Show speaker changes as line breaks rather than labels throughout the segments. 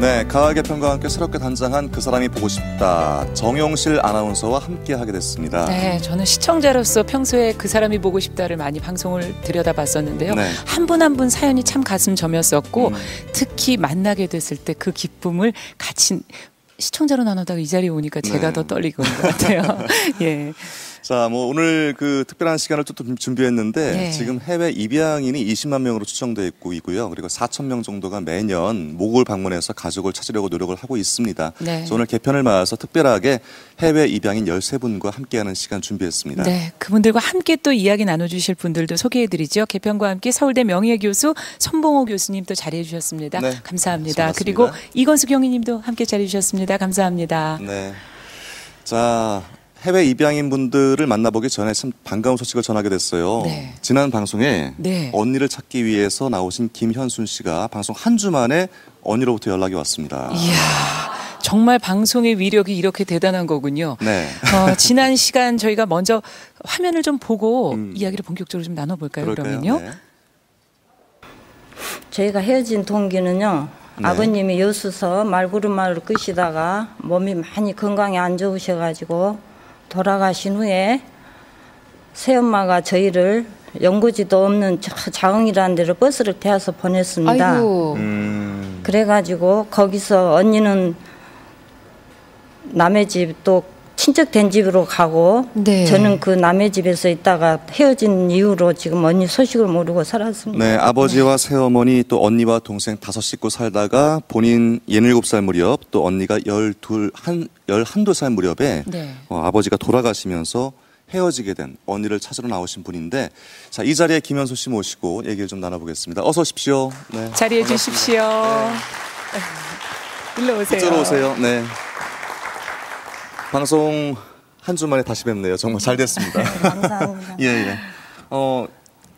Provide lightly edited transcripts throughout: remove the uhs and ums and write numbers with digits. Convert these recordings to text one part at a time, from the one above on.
네, 가을 개편과 함께 새롭게 단장한 그 사람이 보고 싶다. 정용실 아나운서와 함께 하게 됐습니다.
네, 저는 시청자로서 평소에 그 사람이 보고 싶다를 많이 방송을 들여다봤었는데요.
네.
한 분 한 분 사연이 참 가슴 저몄었고 특히 만나게 됐을 때 그 기쁨을 같이 시청자로 나누다가 이 자리에 오니까 제가 더 떨리고 있는 것 같아요. 예.
자, 뭐 오늘 그 특별한 시간을 또 준비했는데
네.
지금 해외 입양인이 20만 명으로 추정돼 있고요. 그리고 4천 명 정도가 매년 모국을 방문해서 가족을 찾으려고 노력을 하고 있습니다.
네.
그래서 오늘 개편을 맞아서 특별하게 해외 입양인 13분과 함께하는 시간 준비했습니다.
네, 그분들과 함께 또 이야기 나눠주실 분들도 소개해드리죠. 개편과 함께 서울대 명예교수 손봉호 교수님 또 자리해 주셨습니다.
네.
감사합니다.
고맙습니다.
그리고 이건수 경위님도 함께 자리해 주셨습니다. 감사합니다.
네. 자, 해외 입양인 분들을 만나보기 전에 참 반가운 소식을 전하게 됐어요.
네.
지난 방송에
네.
언니를 찾기 위해서 나오신 김현순 씨가 방송 한 주 만에 언니로부터 연락이 왔습니다.
이야, 정말 방송의 위력이 이렇게 대단한 거군요.
네.
지난 시간 저희가 먼저 화면을 좀 보고 이야기를 본격적으로 좀 나눠볼까요?
그럴까요?
그러면요.
네.
저희가 헤어진 동기는요.
네.
아버님이 여수서 말구름말을 끄시다가 몸이 많이 건강이 안 좋으셔가지고 돌아가신 후에 새엄마가 저희를 연고지도 없는 자흥이라는 데로 버스를 태워서 보냈습니다.
아이고.
그래가지고 거기서 언니는 남의 집 또 친척된 집으로 가고
네.
저는 그 남의 집에서 있다가 헤어진 이후로 지금 언니 소식을 모르고 살았습니다.
네, 아버지와 새어머니 또 언니와 동생 5 식구 살다가 본인 67살 무렵 또 언니가 12살 무렵에
네.
아버지가 돌아가시면서 헤어지게 된 언니를 찾으러 나오신 분인데 자, 이 자리에 김현수 씨 모시고 얘기를 좀 나눠보겠습니다. 어서 오십시오. 네.
자리해 주십시오. 일로 오세요.
이쪽으로 오세요. 네. 방송 한 주 만에 다시 뵙네요. 정말 잘 됐습니다.
감사합니다.
예, 예.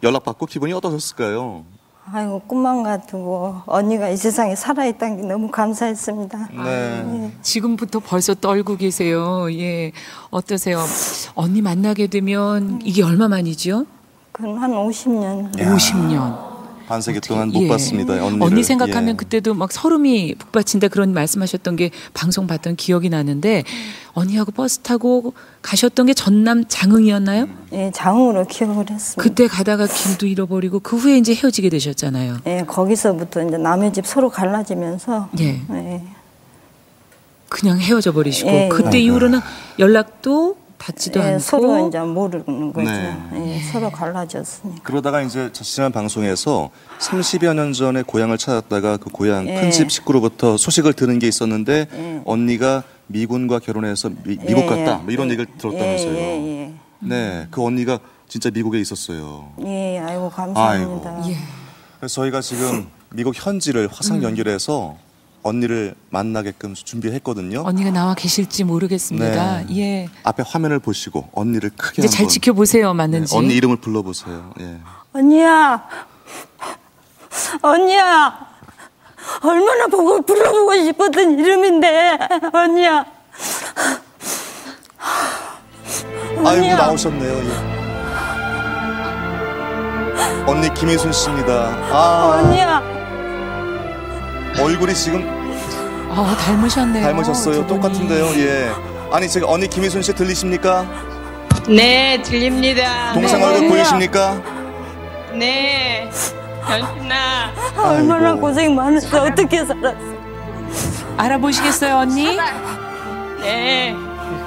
연락받고 기분이 어떠셨을까요?
아이고 꿈만 같고 언니가 이 세상에 살아있다는 게 너무 감사했습니다.
네.
지금부터 벌써 떨고 계세요. 예. 어떠세요? 언니 만나게 되면 이게 얼마 만이죠?
그건 한 50년.
야.
50년.
반세기 동안 못
예.
봤습니다. 언니를.
언니 생각하면
예.
그때도 막 서름이 북받친다 그런 말씀하셨던 게 방송 봤던 기억이 나는데 언니하고 버스 타고 가셨던 게 전남 장흥이었나요?
예, 장흥으로 기억을 했습니다.
그때 가다가 길도 잃어버리고 그 후에 이제 헤어지게 되셨잖아요.
예, 거기서부터 이제 남의 집 서로 갈라지면서
예.
예,
그냥 헤어져 버리시고
예,
그때
예.
이후로는 연락도 닿지도
예,
않고
서로 이제 모르는 거죠.
네.
예, 서로 갈라졌으니까.
그러다가 이제 지난 방송에서 30여 년 전에 고향을 찾았다가 그 고향
예.
큰집 식구로부터 소식을 들은 게 있었는데
예.
언니가 미군과 결혼해서 미국 갔다 뭐 이런 얘기를 들었다면서요.
예.
네, 그 언니가 진짜 미국에 있었어요.
예, 아이고 감사합니다.
아이고.
예.
그래서 저희가 지금 미국 현지를 화상 연결해서 언니를 만나게끔 준비했거든요.
언니가 나와 계실지 모르겠습니다.
네.
예.
앞에 화면을 보시고 언니를 크게
이제 잘
한번
지켜보세요, 맞는지.
언니 이름을 불러보세요. 예.
언니야, 언니야, 얼마나 보고 불러보고 싶었던 이름인데, 언니야.
아이고 나오셨네요. 예. 언니 김혜순 씨입니다.
언니야.
얼굴이 지금
닮으셨네요.
닮으셨어요.
두 분이.
똑같은데요. 예. 아니 제가 언니 김혜순 씨 들리십니까?
네, 들립니다.
동생
네,
얼굴
언니야.
보이십니까?
네, 현순아.
얼마나
아이고.
고생 많았어. 어떻게 살았어.
알아보시겠어요, 언니?
네,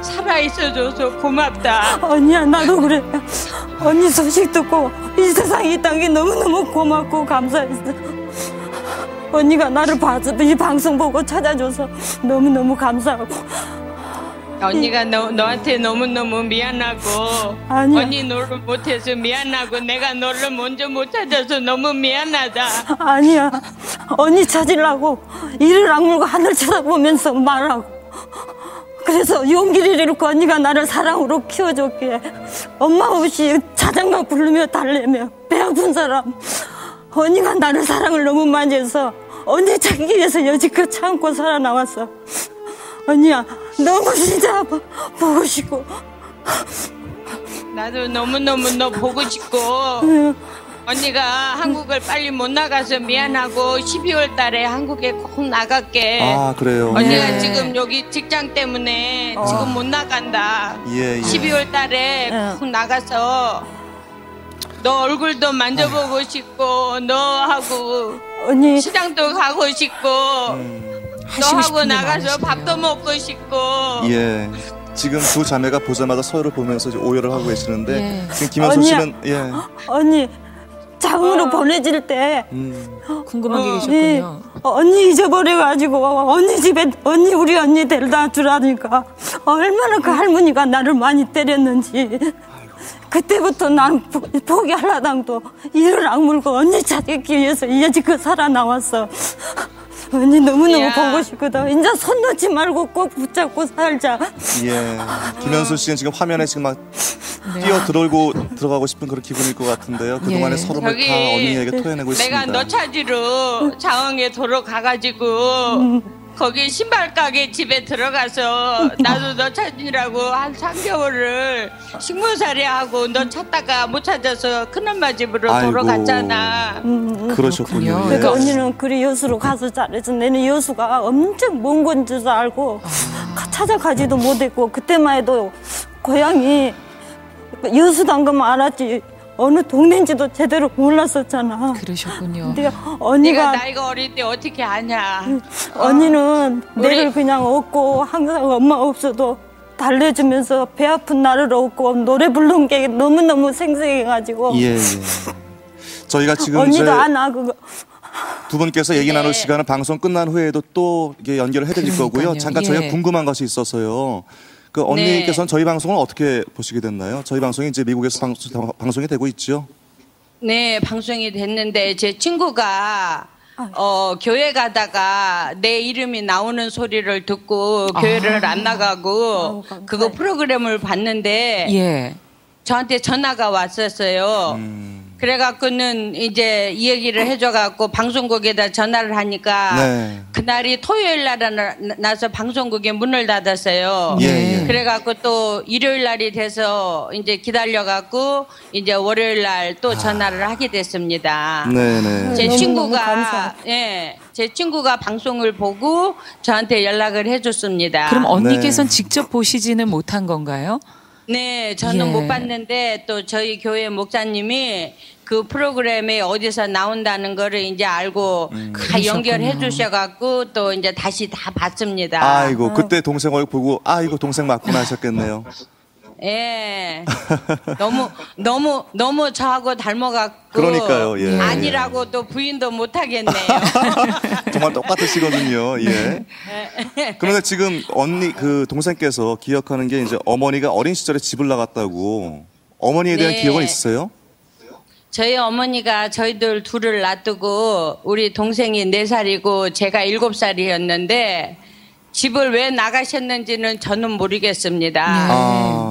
살아있어줘서 고맙다.
언니야, 나도 그래. 언니 소식 듣고 이 세상에 있다는 게 너무너무 고맙고 감사했어. 언니가 나를 봐서 이 방송 보고 찾아줘서 너무너무 감사하고.
언니가 너한테 너무너무 미안하고
아니야.
언니 너를 못해서 미안하고 내가 너를 먼저 못 찾아서 너무 미안하다.
아니야. 언니 찾으려고 이를 악물고 하늘 쳐다보면서 말하고. 그래서 용기를 잃고 언니가 나를 사랑으로 키워줬기에 엄마 없이 자장가 부르며 달래며 배 아픈 사람. 언니가 나를 사랑을 너무 많이 해서 언니 찾기 위해서 여지껏 참고 살아나왔어. 언니야, 너무 진짜 보고 싶고.
나도 너무너무 너 보고 싶고 언니가 한국을 빨리 못 나가서 미안하고 12월 달에 한국에 꼭 나갈게.
아, 그래요.
언니가
예.
지금 여기 직장 때문에 지금 못 나간다.
예.
12월 달에 꼭 나가서 너 얼굴도 만져보고 싶고 너하고
언니
시장도 가고 싶고
하시고
너하고
싶은 게
나가서
많으시네요.
밥도 먹고 싶고
예. 지금 두 자매가 보자마자 서로를 보면서 이제 오열을 하고 계시는데
예.
지금 김현수
언니야.
씨는 예.
언니 장으로 보내질 때
궁금한 게 계셨군요.
언니 잊어버려가지고 언니 집에 우리 언니 데려다 주라니까 얼마나 그 할머니가 나를 많이 때렸는지 그때부터 난 포기하려당도 이를 악물고 언니 찾기 위해서 여지껏 살아나왔어. 언니 너무너무
야.
보고 싶거든. 이제 손 놓지 말고 꼭 붙잡고 살자.
예. 김현수 씨는 지금 화면에 지금 막 뛰어 들어가고 싶은 그런 기분일 것 같은데요. 그동안의
예.
서름을
저기
다 언니에게 토해내고 있습니다.
내가 너 찾으러 장흥에 도로 가가지고 거기 신발 가게 집에 들어가서 나도 너 찾으라고 한 3개월을 식모살이 하고 너 찾다가 못 찾아서 큰엄마 집으로
아이고.
도로 갔잖아.
그러셨군요.
그렇군요.
예.
그러니까 언니는 그리 여수로 가서 잘해서 내는 여수가 엄청 먼 건 줄 알고 찾아가지도 못했고 그때만 해도 고향이 여수도 안 가면 알았지 어느 동네인지도 제대로 몰랐었잖아.
그러셨군요.
근데
네가
언니가
나이가 어릴 때 어떻게 아냐.
언니는
우리-
내를 그냥 업고 항상 엄마 없어도 달래주면서 배 아픈 나를 업고 노래 부른 게 너무너무 생생해가지고
예, 예. 저희가 지금 이제
언니도 안 와 그거
두 분께서 얘기 나눌 시간은 방송 끝난 후에도 또 이게 연결을 해드릴 거고요.
그러니까요.
잠깐
예.
저희가 궁금한 것이 있어서요. 그 언니께서는 저희 방송을 어떻게 보시게 됐나요? 저희 방송이 이제 미국에서 방송이 되고 있죠.
네, 방송이 됐는데 제 친구가 교회 가다가 내 이름이 나오는 소리를 듣고 교회를 안 나가고 그거 프로그램을 봤는데
예.
저한테 전화가 왔었어요. 그래갖고는 이제 이 얘기를 해줘갖고 방송국에다 전화를 하니까
네.
그날이 토요일 나서 방송국에 문을 닫았어요.
예, 예.
그래갖고 또 일요일 날이 돼서 이제 기다려갖고 이제 월요일 날 또 전화를 하게 됐습니다.
네네.
제
너무너무
친구가
감사해요.
제 친구가 방송을 보고 저한테 연락을 해줬습니다.
그럼 언니께서는
네.
직접 보시지는 못한 건가요?
네, 저는
예.
못 봤는데 또 저희 교회 목사님이 그 프로그램에 어디서 나온다는 거를 이제 알고 다 연결해 주셔갖고 또 이제 다시 다 봤습니다.
아이고 그때 동생 얼굴 보고 아이고 동생 맞구나 하셨겠네요.
예. 너무 저하고 닮아갖고.
그러니까요, 예.
아니라고 또 부인도 못 하겠네요.
정말 똑같으시거든요. 예. 그런데 지금 언니 그 동생께서 기억하는 게 이제 어머니가 어린 시절에 집을 나갔다고 어머니에 대한
네.
기억은 있으세요?
저희 어머니가 저희들 둘을 놔두고 우리 동생이 4살이고 제가 7살이었는데 집을 왜 나가셨는지는 저는 모르겠습니다.
아.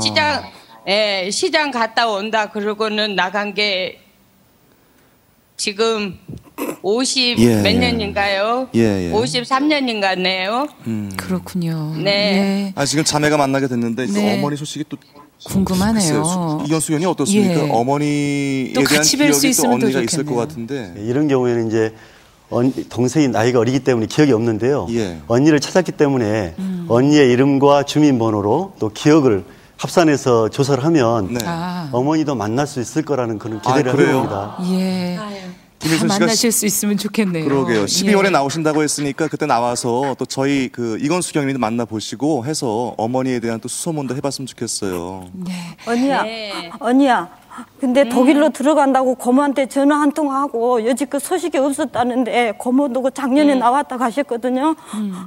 시장 갔다 온다 그러고는 나간 게 지금 50
예,
몇
예.
년인가요?
예, 예.
53년인가네요.
그렇군요.
네.
아 지금 자매가 만나게 됐는데 그
네.
어머니 소식이 또
궁금하네요.
글쎄요. 이현수 의원이 어떻습니까?
예.
어머니에
또
대한
같이 뵐수
기억이 또
있으면 더
언니가 있을 것
좋겠네요.
같은데.
이런 경우에는 이제 동생이 나이가 어리기 때문에 기억이 없는데요.
예.
언니를 찾았기 때문에 언니의 이름과 주민번호로 또 기억을 합산해서 조사를 하면
네.
아,
어머니도 만날 수 있을 거라는 그런 기대를
아, 그래요?
합니다.
예. 다
김일순 씨가
만나실 수 있으면 좋겠네요.
그러게요. 12월에
예.
나오신다고 했으니까 그때 나와서 또 저희 그 이건수 경위도 만나 보시고 해서 어머니에 대한 또 수소문도 해봤으면 좋겠어요.
네.
언니야,
네.
언니야. 근데 독일로 들어간다고 고모한테 전화 한 통 하고 여지껏 소식이 없었다는데 고모도 작년에 나왔다 가셨거든요.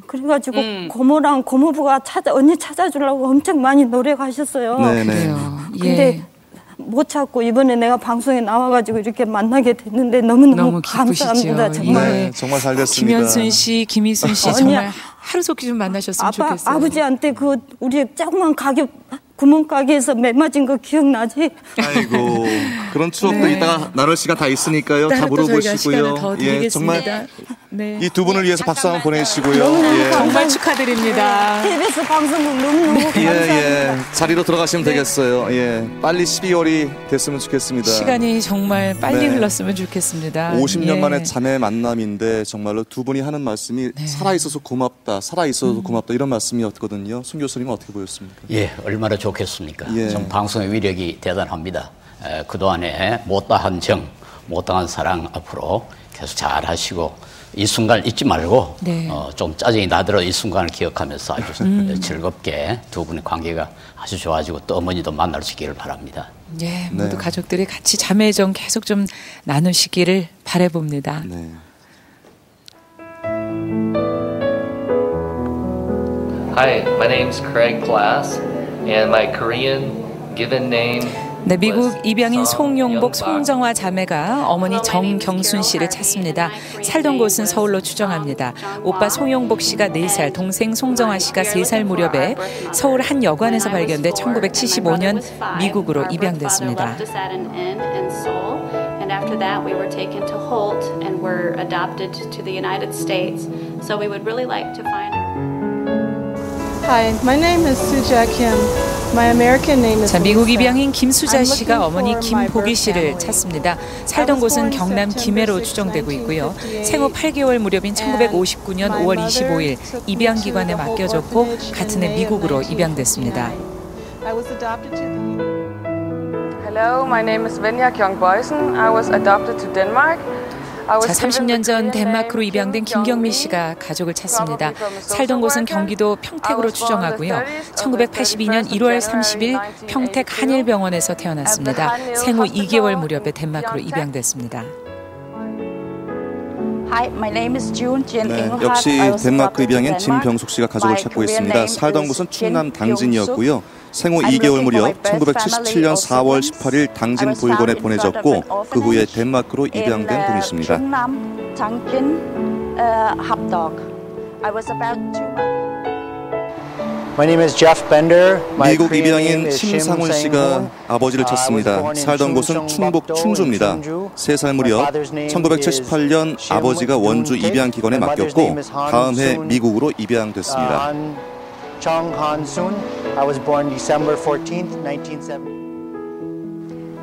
그래가지고 고모랑 고모부가 언니 찾아주려고 엄청 많이 노력하셨어요.
네네.
그래요.
근데
예.
못 찾고 이번에 내가 방송에 나와가지고 이렇게 만나게 됐는데 너무너무
너무 기쁘시죠.
감사합니다. 정말.
네, 정말 잘 됐습니다.
김현순 씨, 김희순 씨
언니야.
정말 하루속히 좀 만나셨으면 좋겠어요.
아버지한테 그 우리 조그만 가게 구멍가게에서 매 맞은 거 기억나지?
아이고 그런 추억도
네.
이따가 나눌 시간 다 있으니까요. 다
따로 또 저희가
물어보시고요.
시간을 더 드리겠습니다.
정말
네.
이 두 분을 위해서 박수 한번 보내시고요. 예.
정말 축하드립니다.
KBS 방송국 너무너무
예,
감사합니다.
예. 자리로 들어가시면 되겠어요. 예. 빨리 12월이 됐으면 좋겠습니다.
시간이 정말 빨리
네.
흘렀으면 좋겠습니다.
50년
예.
만에 자매 만남인데 정말로 두 분이 하는 말씀이 살아있어서 고맙다, 살아있어서 고맙다 이런 말씀이었거든요. 손 교수님은 어떻게 보였습니까?
예, 얼마나 좋겠습니까?
예.
좀 방송의 위력이 대단합니다. 그동안에 못다한 정, 못다한 사랑 앞으로 계속 잘 하시고 이 순간을 잊지 말고
네.
좀 짜증이 나더라도 이 순간을 기억하면서 아주 즐겁게 두 분의 관계가 아주 좋아지고 또 어머니도 만날 수 있기를 바랍니다.
예, 모두 가족들이 같이 자매정 계속 좀 나누시기를 바라봅니다.
네.
Hi, my name's Craig Glass, and my Korean given name.
네, 미국 입양인 송용복, 송정화 자매가 어머니 정경순 씨를 찾습니다. 살던 곳은 서울로 추정합니다. 오빠 송용복 씨가 4살, 동생 송정화 씨가 3살 무렵에 서울 한 여관에서 발견돼 1975년 미국으로 입양됐습니다.
And after that, we were taken to Holt and were adopted to the United States. So we would really like to find.
Hi, my name is Suja Kim. My American name is.
자, 미국
Lisa.
입양인 김수자
I'm
씨가
looking
어머니
for my
김보기
birth
씨를
family.
찾습니다.
I
살던
was
곳은
born
경남
September
김해로
6,
추정되고 있고요.
1958.
생후 8개월 무렵인 1959년 5월 25일 입양기관에 맡겨졌고 같은 해 미국으로 입양됐습니다.
I was adopted to the.
Hello, my name is Venja Kyung-Boysen. I was adopted to Denmark.
자, 30년 전 덴마크로 입양된 김경미 씨가 가족을 찾습니다. 살던 곳은 경기도 평택으로 추정하고요. 1982년 1월 30일 평택 한일병원에서 태어났습니다. 생후 2개월 무렵에 덴마크로 입양됐습니다.
Hi, my name is June Jin
네,
Engelhardt.
역시
I was
덴마크
adopted to
입양인
Denmark.
진병숙 씨가 가족을
My
찾고
Korean
있습니다.
name
살던
is
곳은 충남
Kim
당진이었고요. 생후
I'm
2개월
looking for
무렵
my birth
1977년
family
4월
of
18일
siblings.
당진
I was
보육원에
found in front of
보내졌고
an
그 후에
orphanage
덴마크로 입양된
in,
분이십니다.
충남 당진 합덕. I was about 2 months.
My name is Jeff Bender. My
미국
Korean name
입양인
is Shim
심상훈 씨가
Sang-hoon.
아버지를
I was
찾습니다.
born in
살던 곳은 충북
충청북도
충주입니다.
in Chungju.
3살
My
무렵
father's name
1978년
is
아버지가
Shim
원주
Yoon-taek.
입양기관에
My mother's
맡겼고
name is Han
다음 해
Soon.
미국으로 입양됐습니다.
Chung Han Soon. I was born December 14th, 1970.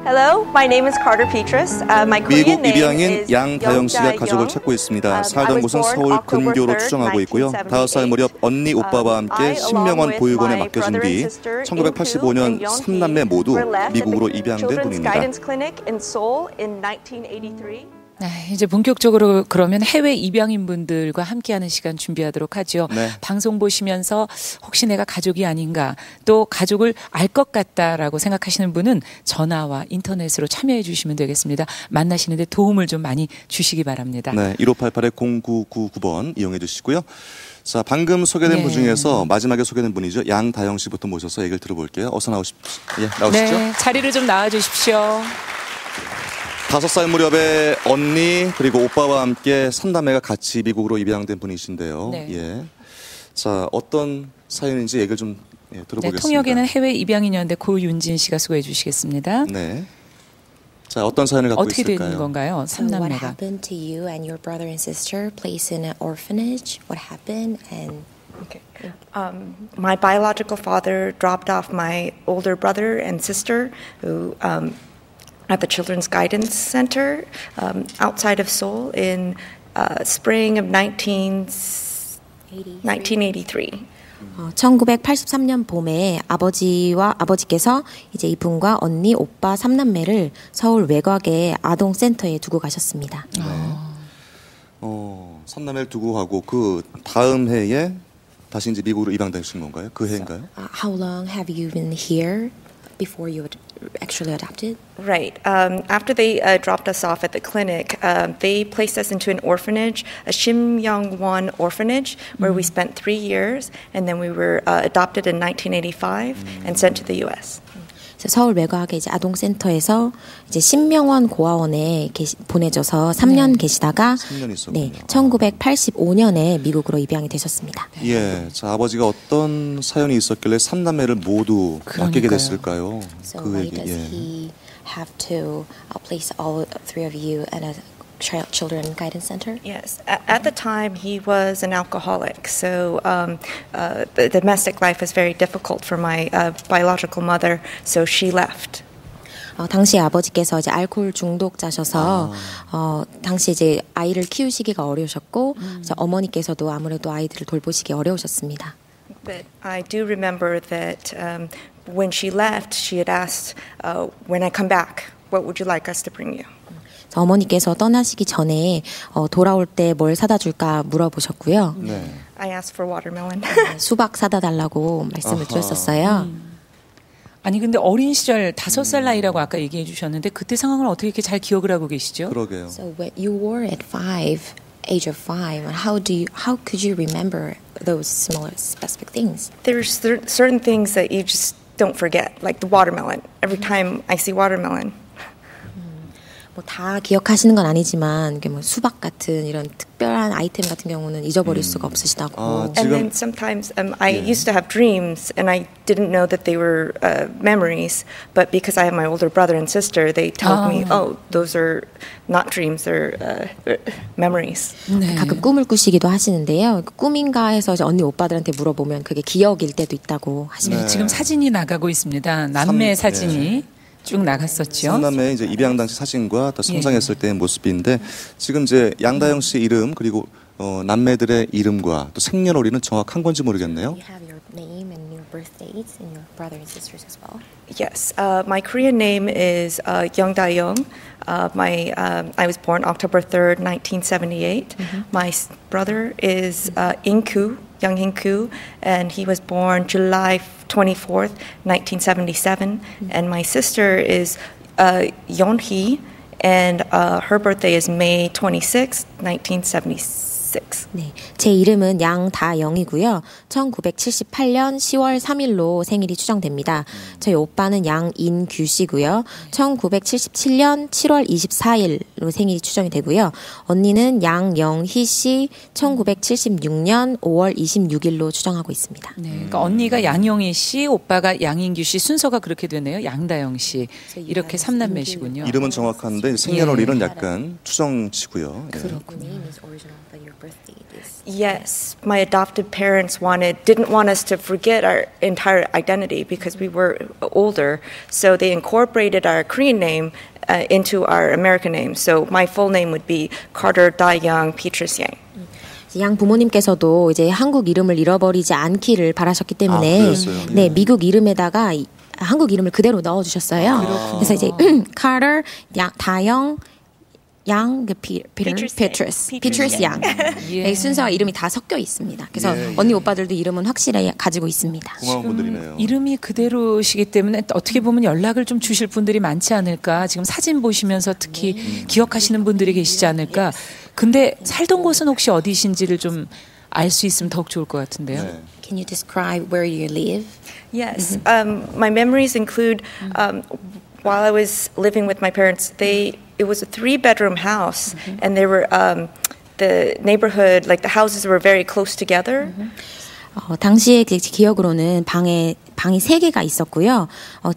Hello, my name is Carter Petrus. My Korean
미국
name
입양인
is
양다영 씨가
Young
가족을
Ja-young.
찾고 있습니다.
I
살던
was
곳은
born
서울
October
근교로
3rd,
추정하고 있고요. 5살
1978.
무렵 언니 오빠와 함께
I,
신명원
along
보육원에
with my
맡겨진
brother
뒤
and sister,
1985년
In-kyu and
3남매 모두
were left at
미국으로
the
입양된
Children's
분입니다.
Guidance Clinic in Seoul in 1983.
네, 이제 본격적으로 그러면 해외 입양인 분들과 함께하는 시간 준비하도록 하죠.
네.
방송 보시면서 혹시 내가 가족이 아닌가 또 가족을 알 것 같다라고 생각하시는 분은 전화와 인터넷으로 참여해 주시면 되겠습니다. 만나시는데 도움을 좀 많이 주시기 바랍니다.
네, 1588-0999번 이용해 주시고요. 자, 방금 소개된
네.
분 중에서 마지막에 소개된 분이죠. 양다영 씨부터 모셔서 얘기를 들어볼게요. 어서 나오십시오. 예, 나오시죠.
네, 자리를 좀 나와 주십시오.
5살 무렵에 언니 그리고 오빠와 함께 3남매가 같이 미국으로 입양된 분이신데요.
네.
예. 자, 어떤 사연인지 얘기를 좀 들어보겠습니다.
네, 통역에는 해외 입양인이었는데 고윤진 씨가 수고해 주시겠습니다.
네. 자, 어떤 사연을 갖고
어떻게
있을까요?
된 건가요?
So what
3남매가.
happened to you and your brother and sister placed in an orphanage? What happened? And
Okay. My biological father dropped off my older brother and sister who at the Children's Guidance Center outside of Seoul in spring of 1983.
1983년 봄에 아버지께서 이제 이분과 언니, 오빠 3남매를 서울 외곽의 아동센터에 두고 가셨습니다.
네. 3남매를 두고 가고 그 다음 해에 다시 이제 미국으로 입양되신 건가요? 그 해인가요?
How long have you been here before you actually adopted?
Right. After they dropped us off at the clinic, they placed us into an orphanage, a Shim Young-won orphanage, where we spent 3 years, and then we were adopted in 1985 and sent to the U.S.
서울 외곽의 이제 아동센터에서 이제 신명원 고아원에 보내져서 3년 계시다가
3년 있었군요.
네, 1985년에 미국으로 입양이 되셨습니다.
예, 자, 아버지가 어떤 사연이 있었길래 3남매를 모두 맡기게 됐을까요?
So
그
why
얘기.
does
예.
he have to place all 3 of you in a Children Guidance Center?
Yes. At the time, he was an alcoholic, so the domestic life was very difficult for my biological mother, so she left.
당시 아버지께서 이제 알코올 중독자셔서 당시 이제 아이를 키우시기가 어려우셨고 이제 어머니께서도 아무래도 아이들을 돌보시기 어려우셨습니다.
But I do remember that when she left, she had asked, "When I come back, what would you like us to bring you?"
어머니께서 떠나시기 전에 돌아올 때 뭘 사다 줄까 물어보셨고요.
네.
I asked for watermelon.
수박 사다 달라고 말씀을 드렸었어요.
아니 근데 어린 시절 5살 나이라고 아까 얘기해 주셨는데 그때 상황을 어떻게 이렇게 잘 기억을 하고 계시죠?
그러게요.
So when you were at age of 5, how could you remember those smaller specific things?
There's certain things that you just don't forget, like the watermelon. Every time I see watermelon.
뭐 다 기억하시는 건 아니지만 이게 뭐 수박 같은 이런 특별한 아이템 같은 경우는 잊어버릴 수가 없으시다고.
And then sometimes I used to have dreams, and I didn't know that they were memories. But because I have my older brother and sister, they told me, "Oh, those are not dreams; they're memories."
네. 가끔 꿈을 꾸시기도 하시는데요. 꿈인가 해서 이제 언니 오빠들한테 물어보면 그게 기억일 때도 있다고 하십니다.
지금 사진이 나가고 있습니다. 남매 사진이. 쭉 나갔었죠.
삼남매의 이제 입양 당시 사진과 또 성장했을 때의 모습인데 지금 이제 양다영 씨 이름 그리고 남매들의 이름과 또 생년월일은 정확한 건지 모르겠네요.
You have your name and your birth dates and your brother and sisters as well.
Yes, my Korean name is Young Dae-young. I was born October 3rd, 1978. My brother is In-koo, Young In-koo, and he was born July 24th, 1977. And my sister is Yeon-hee, and her birthday is May 26th, 1976.
네, 제 이름은 양다영이고요. 1978년 10월 3일로 생일이 추정됩니다. 저희 오빠는 양인규 씨고요. 1977년 7월 24일로 생일이 추정이 되고요. 언니는 양영희 씨 1976년 5월 26일로 추정하고 있습니다.
네, 그러니까 언니가 양영희 씨, 오빠가 양인규 씨 순서가 그렇게 되네요. 양다영 씨 이렇게 3남매시군요.
이름은 정확한데 생년월일은 약간 추정치고요.
그렇군요.
Yes, my adopted parents didn't want us to forget our entire identity because we were older, so they incorporated our Korean name into our American name. So my full name would be Carter Dae-young Petrus Yang.
양 부모님께서도 이제 한국 이름을 잃어버리지 않기를 바라셨기 때문에 네, 미국 이름에다가 한국 이름을 그대로 넣어주셨어요. 그래서 이제 Carter, 다영, 양, Petrus 양. 네, 순서와 이름이 다 섞여 있습니다. 그래서 언니 오빠들도 이름은 확실히 가지고 있습니다.
고마운 분들이네요.
이름이 그대로시기 때문에 어떻게 보면 연락을 좀 주실 분들이 많지 않을까. 지금 사진 보시면서 특히 기억하시는 분들이 계시지 않을까. 근데 살던 곳은 혹시 어디신지를 좀 알 수 있으면 더욱 좋을 것 같은데요.
Can you describe where you live?
Yes, my memories include while I was living with my parents, it was a 3-bedroom house, and they were the neighborhood, like the houses were very close together.
당시의 기억으로는 방이 3개가 있었고요.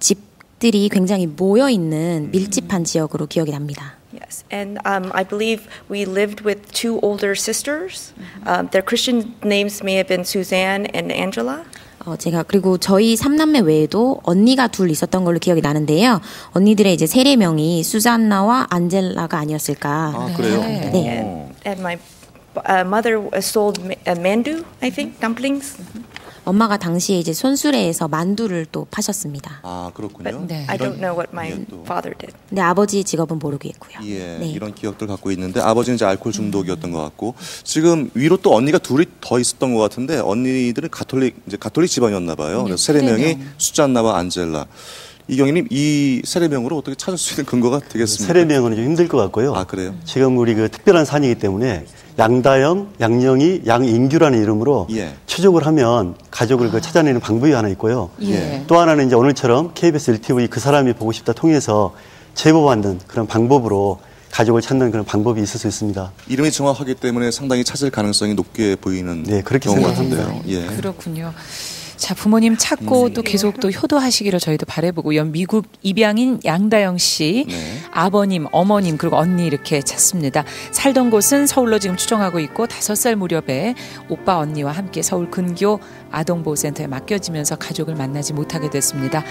집들이 굉장히 모여 있는 밀집한 지역으로 기억이 납니다.
Yes, and I believe we lived with 2 older sisters. Their Christian names may have been Suzanne and Angela.
제가 그리고 저희 3남매 외에도 언니가 2 있었던 걸로 기억이 나는데요. 언니들의 이제 세례명이 수잔나와 안젤라가 아니었을까.
아, 그래요?
네.
And my mother sold mandu, I think, dumplings.
엄마가 당시에 이제 손수레에서 만두를 또 파셨습니다.
아, 그렇군요.
네. I don't know what my father did.
근데 아버지 직업은 모르겠고요.
예,
네.
이런 기억들 갖고 있는데 아버지는 이제 알코올 중독이었던 것 같고 지금 위로 또 언니가 2이 더 있었던 것 같은데 언니들은 가톨릭 집안이었나 봐요. 그래서 세례명이 수잔나와 안젤라. 이경희님 이 세례명으로 어떻게 찾을 수 있는 근거가 되겠습니까?
세례명은 좀 힘들 것 같고요.
아, 그래요?
지금 우리 특별한 산이기 때문에 양다영, 양영희, 양인규라는 이름으로 추적을 하면 가족을 찾아내는 방법이 하나 있고요. 또 하나는 이제 오늘처럼 KBS 1TV 그 사람이 보고 싶다 통해서 제보받는 그런 방법으로 가족을 찾는 그런 방법이 있을 수 있습니다.
이름이 정확하기 때문에 상당히 찾을 가능성이 높게 보이는
그렇게
경우
생각합니다.
같은데요. 예.
그렇군요. 자, 부모님 찾고 또 계속 또 효도하시기를 저희도 바라보고요. 미국 입양인 양다영 씨, 아버님, 어머님 그리고 언니 이렇게 찾습니다. 살던 곳은 서울로 지금 추정하고 있고 5살 무렵에 오빠 언니와 함께 서울 근교 아동보호센터에 맡겨지면서 가족을 만나지 못하게 됐습니다.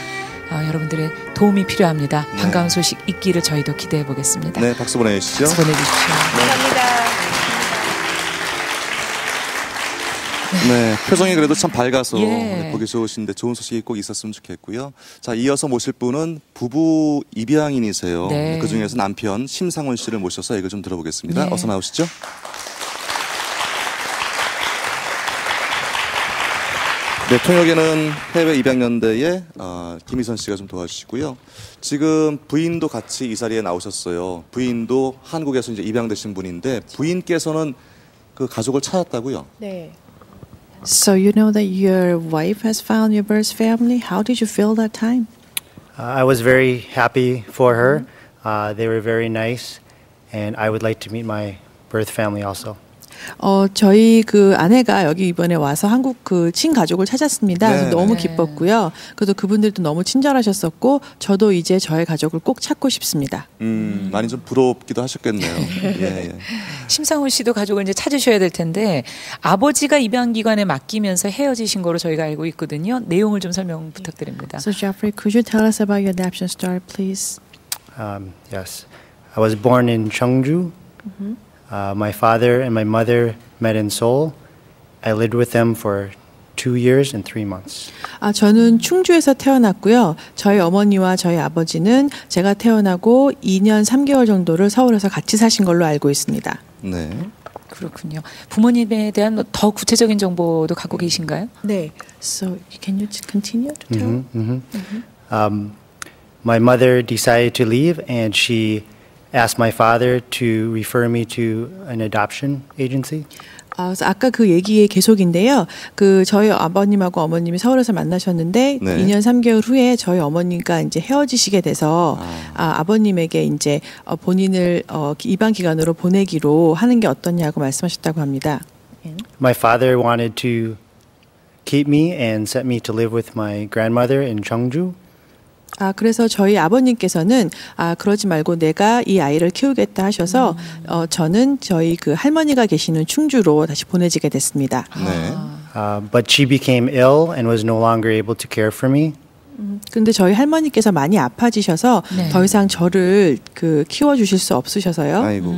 여러분들의 도움이 필요합니다. 반가운 소식 있기를 저희도 기대해 보겠습니다.
네, 박수 보내주시죠.
박수 보내주십시오.
감사합니다.
네, 표정이 그래도 참 밝아서 보기 좋으신데 좋은 소식이 꼭 있었으면 좋겠고요. 자, 이어서 모실 분은 부부 입양인이세요.
네.
그중에서 남편 심상훈 씨를 모셔서 얘기를 좀 들어보겠습니다. 어서 나오시죠. 네, 통역에는 해외 입양연대의 김희선 씨가 좀 도와주시고요. 지금 부인도 같이 이 자리에 나오셨어요. 부인도 한국에서 이제 입양되신 분인데 부인께서는 그 가족을 찾았다고요?
네. So you know that your wife has found your birth family. How did you feel that time?
I was very happy for her. They were very nice, and I would like to meet my birth family also.
저희 그 아내가 여기 이번에 와서 한국 그 친가족을 찾았습니다. 그래서 너무 기뻤고요. 그래도 그분들도 너무 친절하셨었고 저도 이제 저의 가족을 꼭 찾고 싶습니다.
많이 좀 부럽기도 하셨겠네요. 예.
심상훈 씨도 가족을 이제 찾으셔야 될 텐데 아버지가 입양기관에 맡기면서 헤어지신 거로 저희가 알고 있거든요. 내용을 좀 설명 부탁드립니다.
So Jeffrey, could you tell us about your adoption story, please?
Yes. I was born in Cheongju. My father and my mother met in Seoul. I lived with them for 2 years and 3 months.
저는 충주에서 태어났고요. 저희 어머니와 저희 아버지는 제가 태어나고 2년 3개월 정도를 서울에서 같이 사신 걸로 알고 있습니다.
네.
그렇군요. 부모님에 대한 더 구체적인 정보도 갖고 계신가요?
네. So can you continue to tell?
My mother decided to leave, and she asked my father to refer me to an adoption agency.
그래서 아까 그 얘기의 계속인데요. 그 저희 아버님하고 어머님이 서울에서 만나셨는데 2년 3개월 후에 저희 어머니가 이제 헤어지시게 돼서 아버님에게 이제 본인을 입양 기관으로 보내기로 하는 게 어떠냐고 말씀하셨다고 합니다.
My father wanted to keep me and set me to live with my grandmother in Cheongju.
그래서 저희 아버님께서는 그러지 말고 내가 이 아이를 키우겠다 하셔서 저는 저희 그 할머니가 계시는 충주로 다시 보내지게 됐습니다.
네.
But she became ill and was no longer able to care for me.
근데 저희 할머니께서 많이 아파지셔서 더 이상 저를 그 키워 주실 수 없으셔서요.
아이고.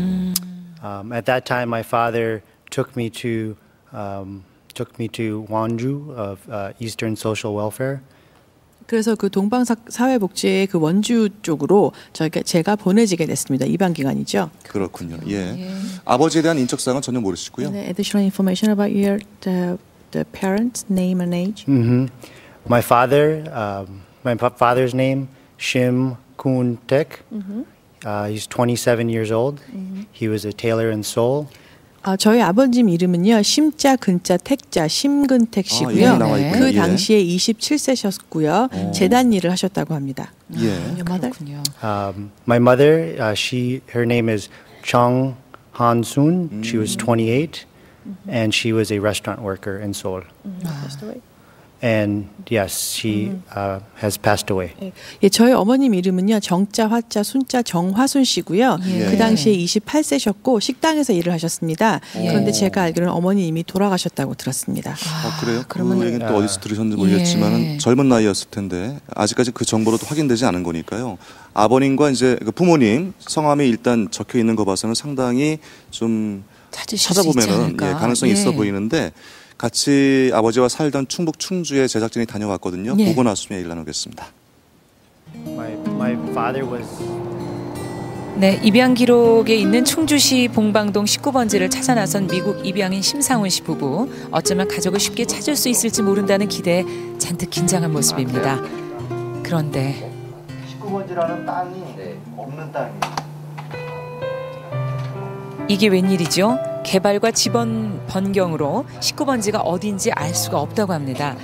At that time, my father took me to Wonju of Eastern Social Welfare.
그래서 그 동방사회복지의 그 원주 쪽으로 제가 보내지게 됐습니다. 입양 기관이죠.
그렇군요. 예. 아버지에 대한 인적사항은 전혀 모르시고요.
Additional information about your the parents' name and age.
My father's name Shim Kun Tek. He's 27 years old. He was a tailor in Seoul.
저희 아버님 이름은요. 심자 근자 택자 심근택 씨고요. 그 당시에 27세셨고요. 재단 일을 하셨다고 합니다.
그렇군요.
My mother, her name is Chung Han-soon. She was 28, and she was a restaurant worker in Seoul. And yes, she has passed away.
저희 어머님 이름은요. 정자 화자 순자 정화순 씨고요. 그 당시에 28세셨고 식당에서 일을 하셨습니다. 그런데 제가 알기로는 어머니 이미 돌아가셨다고 들었습니다.
그래요? 그 얘기는 또 어디서 들으셨는지 모르겠지만 젊은 나이였을 텐데 아직까지 그 정보로 확인되지 않은 거니까요. 아버님과 이제 그 부모님 성함이 일단 적혀 있는 거 봐서는 상당히 좀 찾아보면은 가능성이 있어 보이는데. 같이 아버지와 살던 충북 충주에 제작진이 다녀왔거든요. 보고 나서 얘기를 나누겠습니다.
My father was...
네, 입양 기록에 있는 충주시 봉방동 19번지를 찾아 나선 미국 입양인 심상훈 씨 부부. 어쩌면 가족을 쉽게 찾을 수 있을지 모른다는 기대에 잔뜩 긴장한 모습입니다. 그런데
19번지라는 땅이 없는 땅이에요.
이게 웬일이죠? 개발과 지번 변경으로 19번지가 어딘지 알 수가 없다고 합니다.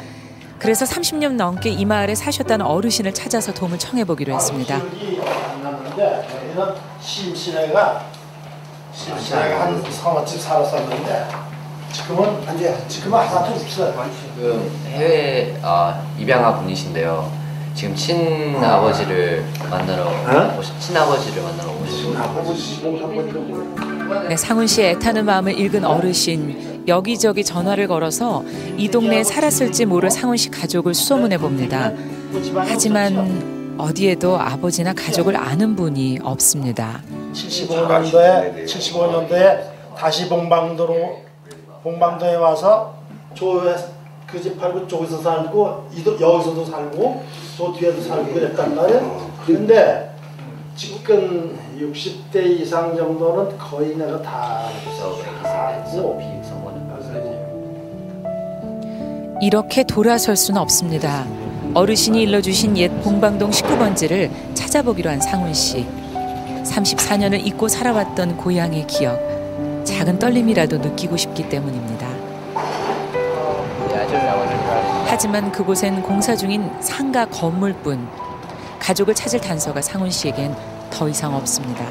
그래서 30년 넘게 이 마을에 사셨다는 어르신을 찾아서 도움을 청해보기로 했습니다.
심신애가 한 상어집 살았었는데 지금은 하나도 없어요.
지금 해외 입양아 분이신데요. 지금 친아버지를 만나러 오시고
네, 상훈 씨의 애타는 마음을 읽은 어르신, 여기저기 전화를 걸어서 이 동네에 살았을지 모를 상훈 씨 가족을 수소문해 봅니다. 하지만 어디에도 아버지나 가족을 아는 분이 없습니다.
75년도에 다시 봉방도에 와서 그 집 팔고 저기서 살고 여기서도 살고 또 뒤에도 살고 그랬단 말이에요. 그런데 지금 60대 이상 정도는 거의 내가 다 살고
이렇게 돌아설 수는 없습니다. 어르신이 일러주신 옛 봉방동 19번지를 찾아보기로 한 상훈 씨. 34년을 잊고 살아왔던 고향의 기억, 작은 떨림이라도 느끼고 싶기 때문입니다. 하지만 그곳엔 공사 중인 상가 건물뿐, 가족을 찾을 단서가 상훈 씨에겐 더 이상 없습니다.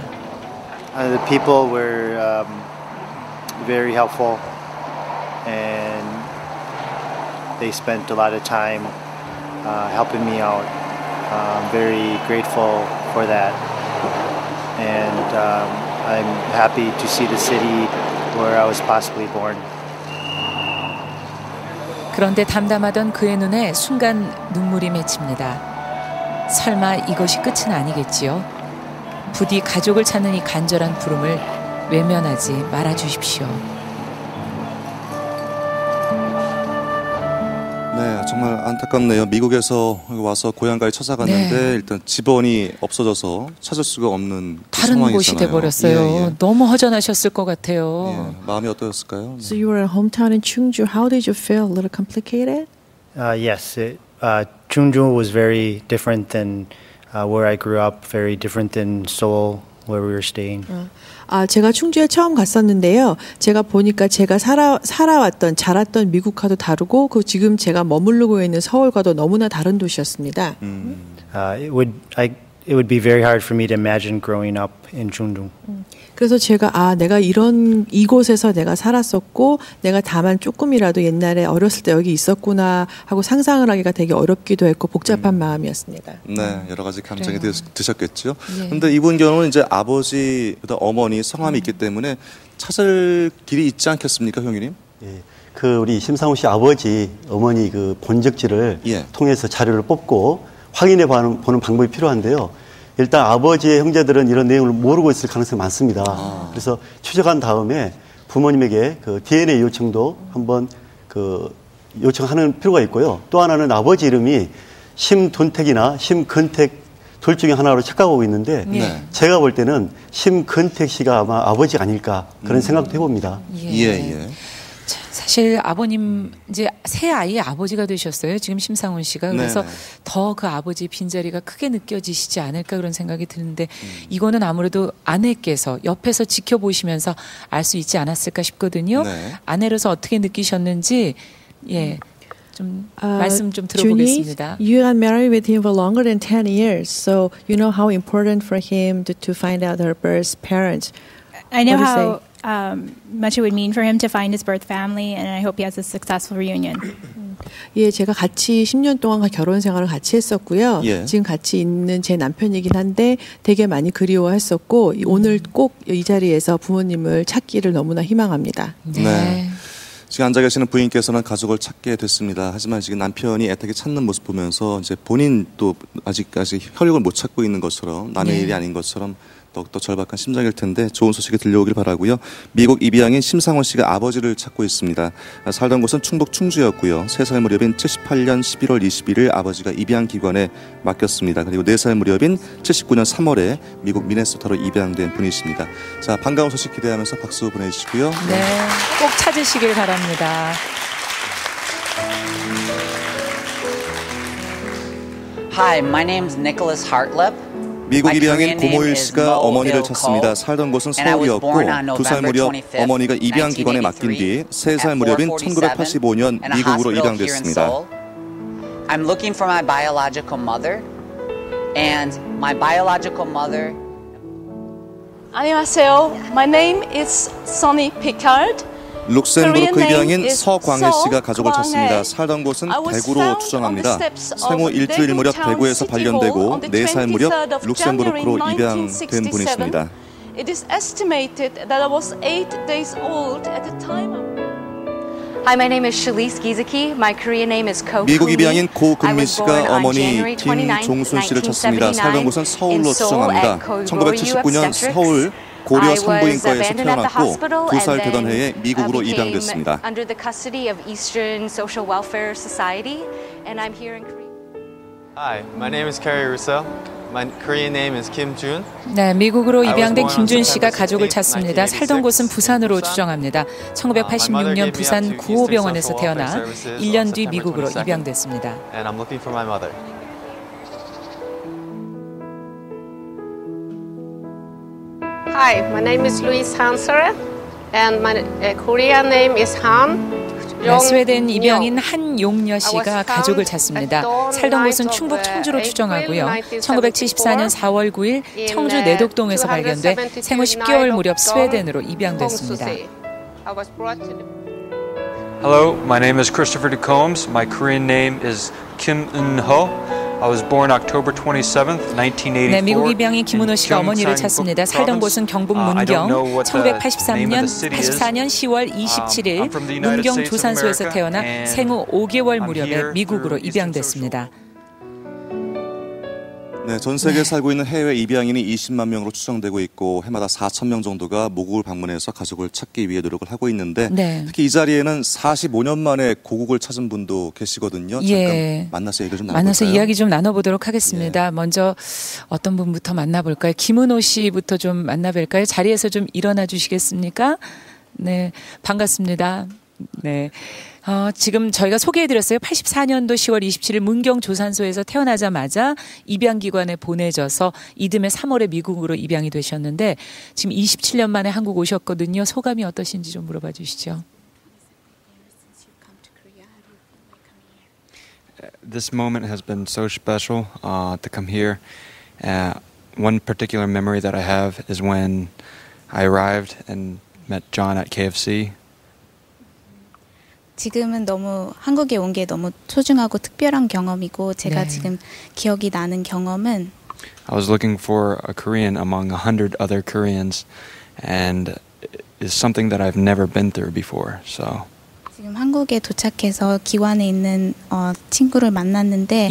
The people were very helpful, and they spent a lot of time helping me out. I'm very grateful for that, and I'm happy to see the city where I was possibly born.
그런데 담담하던 그의 눈에 순간 눈물이 맺힙니다. 설마 이것이 끝은 아니겠지요? 부디 가족을 찾는 이 간절한 부름을 외면하지 말아주십시오.
네, 정말 안타깝네요. 미국에서 와서 고향까지 찾아갔는데 네. 일단 집원이 없어져서 찾을 수가 없는
다른
상황이잖아요.
곳이 돼버렸어요. 예, 예. 너무 허전하셨을 것 같아요.
예, 마음이 어떠셨을까요?
So you were at hometown in Chungju. How did you feel? A little complicated?
Yes, Chungju was very different than where I grew up. Very different than Seoul, where we were staying.
제가 충주에 처음 갔었는데요. 제가 보니까 제가 살아왔던, 자랐던 미국과도 다르고, 그 지금 제가 머무르고 있는 서울과도 너무나 다른 도시였습니다.
It would be very hard for me to imagine growing up in Chungju.
그래서 제가 내가 이곳에서 내가 살았었고, 내가 다만 조금이라도 옛날에 어렸을 때 여기 있었구나 하고 상상을 하기가 되게 어렵기도 했고 복잡한 마음이었습니다.
네, 여러 가지 감정이 드셨겠죠. 그런데 이분 경우는 이제 아버지보다 어머니 성함이 있기 때문에 찾을 길이 있지 않겠습니까, 형님?
예, 우리 심상훈 씨 아버지, 어머니 그 본적지를 통해서 자료를 뽑고 확인해 보는 방법이 필요한데요. 일단 아버지의 형제들은 이런 내용을 모르고 있을 가능성이 많습니다. 그래서 추적한 다음에 부모님에게 그 DNA 요청도 한번 요청하는 필요가 있고요. 또 하나는 아버지 이름이 심돈택이나 심근택 둘 중에 하나로 착각하고 있는데 제가 볼 때는 심근택 씨가 아마 아버지가 아닐까 그런 생각도 해봅니다.
예.
사실 아버님 이제 새 아이의 아버지가 되셨어요. 지금 심상훈 씨가. 그래서 더 그 아버지 빈자리가 크게 느껴지시지 않을까 그런 생각이 드는데 이거는 아무래도 아내께서 옆에서 지켜보시면서 알 수 있지 않았을까 싶거든요. 아내로서 어떻게 느끼셨는지 좀 말씀 좀 들어보겠습니다.
You got married with him for longer than 10 years. So you know how important for him to find out her birth parents.
I know how much it would mean for him to find his birth family, and I hope he has a successful reunion.
예, 제가 같이 10년 동안 결혼 생활을 같이 했었고요. 지금 같이 있는 제 남편이긴 한데 되게 많이 그리워했었고 오늘 꼭 이 자리에서 부모님을 찾기를 너무나 희망합니다.
네. 지금 앉아 계시는 부인께서는 가족을 찾게 됐습니다. 하지만 지금 남편이 애타게 찾는 모습 보면서 이제 본인 또 아직까지 혈육을 못 찾고 있는 것처럼 남의 일이 아닌 것처럼 더욱더 절박한 심정일 텐데 좋은 소식이 들려오길 바라고요. 미국 입양인 심상원 씨가 아버지를 찾고 있습니다. 살던 곳은 충북 충주였고요. 3살 무렵인 78년 11월 21일 아버지가 입양기관에 맡겼습니다. 그리고 4살 무렵인 79년 3월에 미국 미네소타로 입양된 분이십니다. 자, 반가운 소식 기대하면서 박수 보내주시고요.
네, 꼭 찾으시길 바랍니다.
Hi, my name is Nicholas Hartlip.
미국 입양인 고모일 씨가 어머니를 찾습니다. 살던 곳은 서울이었고 2살 무렵 어머니가 입양기관에 맡긴 뒤 3살 무렵인 1985년 미국으로 입양됐습니다.
I'm looking for my biological mother, and my biological mother.
안녕하세요. My name is Sonny Picard,
룩셈부르크 입양인 서광혜 씨가 가족을 찾습니다. 살던 곳은 대구로 추정합니다. 생후 일주일 무렵 대구에서 발견되고 4살 무렵 룩셈부르크로 입양된 분이십니다.
It is estimated that I was 8 days old at the time.
Hi, my name is Shalise Gizeki. My Korean name is Ko.
미국 입양인 고금미 씨가 어머니 김종순 씨를 찾습니다. 살던 곳은 서울로 추정합니다. 1979년 서울 고려 산부인과에서 태어났고 2살 되던 해에 미국으로 입양됐습니다.
Under the custody of Eastern Social Welfare Society, and I'm here in Korea.
Hi, my name is Carrie Russo. My Korean name is Kim Jun.
네, 미국으로 입양된 김준 씨가 가족을 찾습니다. 살던 곳은 부산으로 추정합니다. 1986년 부산 구호병원에서 태어나 1년 뒤 미국으로 입양됐습니다.
And I'm looking for my mother.
Hi, my name is Louise Hansere, and my Korean name is Han.
네, 스웨덴 입양인 한용녀 씨가 가족을 찾습니다. 살던 곳은 충북 청주로 추정하고요. 1974년 4월 9일 청주 내덕동에서 발견돼 생후 10개월 무렵 스웨덴으로 입양됐습니다.
Hello, my name is Christopher DeCombs. My Korean name is Kim Eun-ho. I was born October 27th, 1984.
네, 미국 입양인 김은호 씨가 어머니를 찾습니다. 살던 곳은 경북 문경. 1984년 10월 27일 문경 조산소에서 태어나 생후 5개월 무렵에 미국으로 입양됐습니다.
네, 전 세계에 살고 있는 해외 입양인이 20만 명으로 추정되고 있고 해마다 4천 명 정도가 모국을 방문해서 가족을 찾기 위해 노력을 하고 있는데 특히 이 자리에는 45년 만에 고국을 찾은 분도 계시거든요. 잠깐 만나서 얘기를 좀 나눠볼까요?
만나서 이야기 좀 나눠보도록 하겠습니다. 먼저 어떤 분부터 만나볼까요? 김은호 씨부터 좀 만나뵐까요? 자리에서 좀 일어나 주시겠습니까? 네, 반갑습니다. 네. 지금 저희가 소개해드렸어요. 84년도 10월 27일 문경 조산소에서 태어나자마자 입양기관에 보내져서 이듬해 3월에 미국으로 입양이 되셨는데 지금 27년 만에 한국 오셨거든요. 소감이 어떠신지 좀 물어봐 주시죠.
This moment has been so special to come here. One particular memory that I have is when I arrived and met John at KFC.
지금은 너무 한국에 온 게 너무 소중하고 특별한 경험이고 제가 지금 기억이 나는 경험은
I was looking for a Korean among 100 other Koreans and it's something that I've never been through before. So
지금 한국에 도착해서 기완에 있는 친구를 만났는데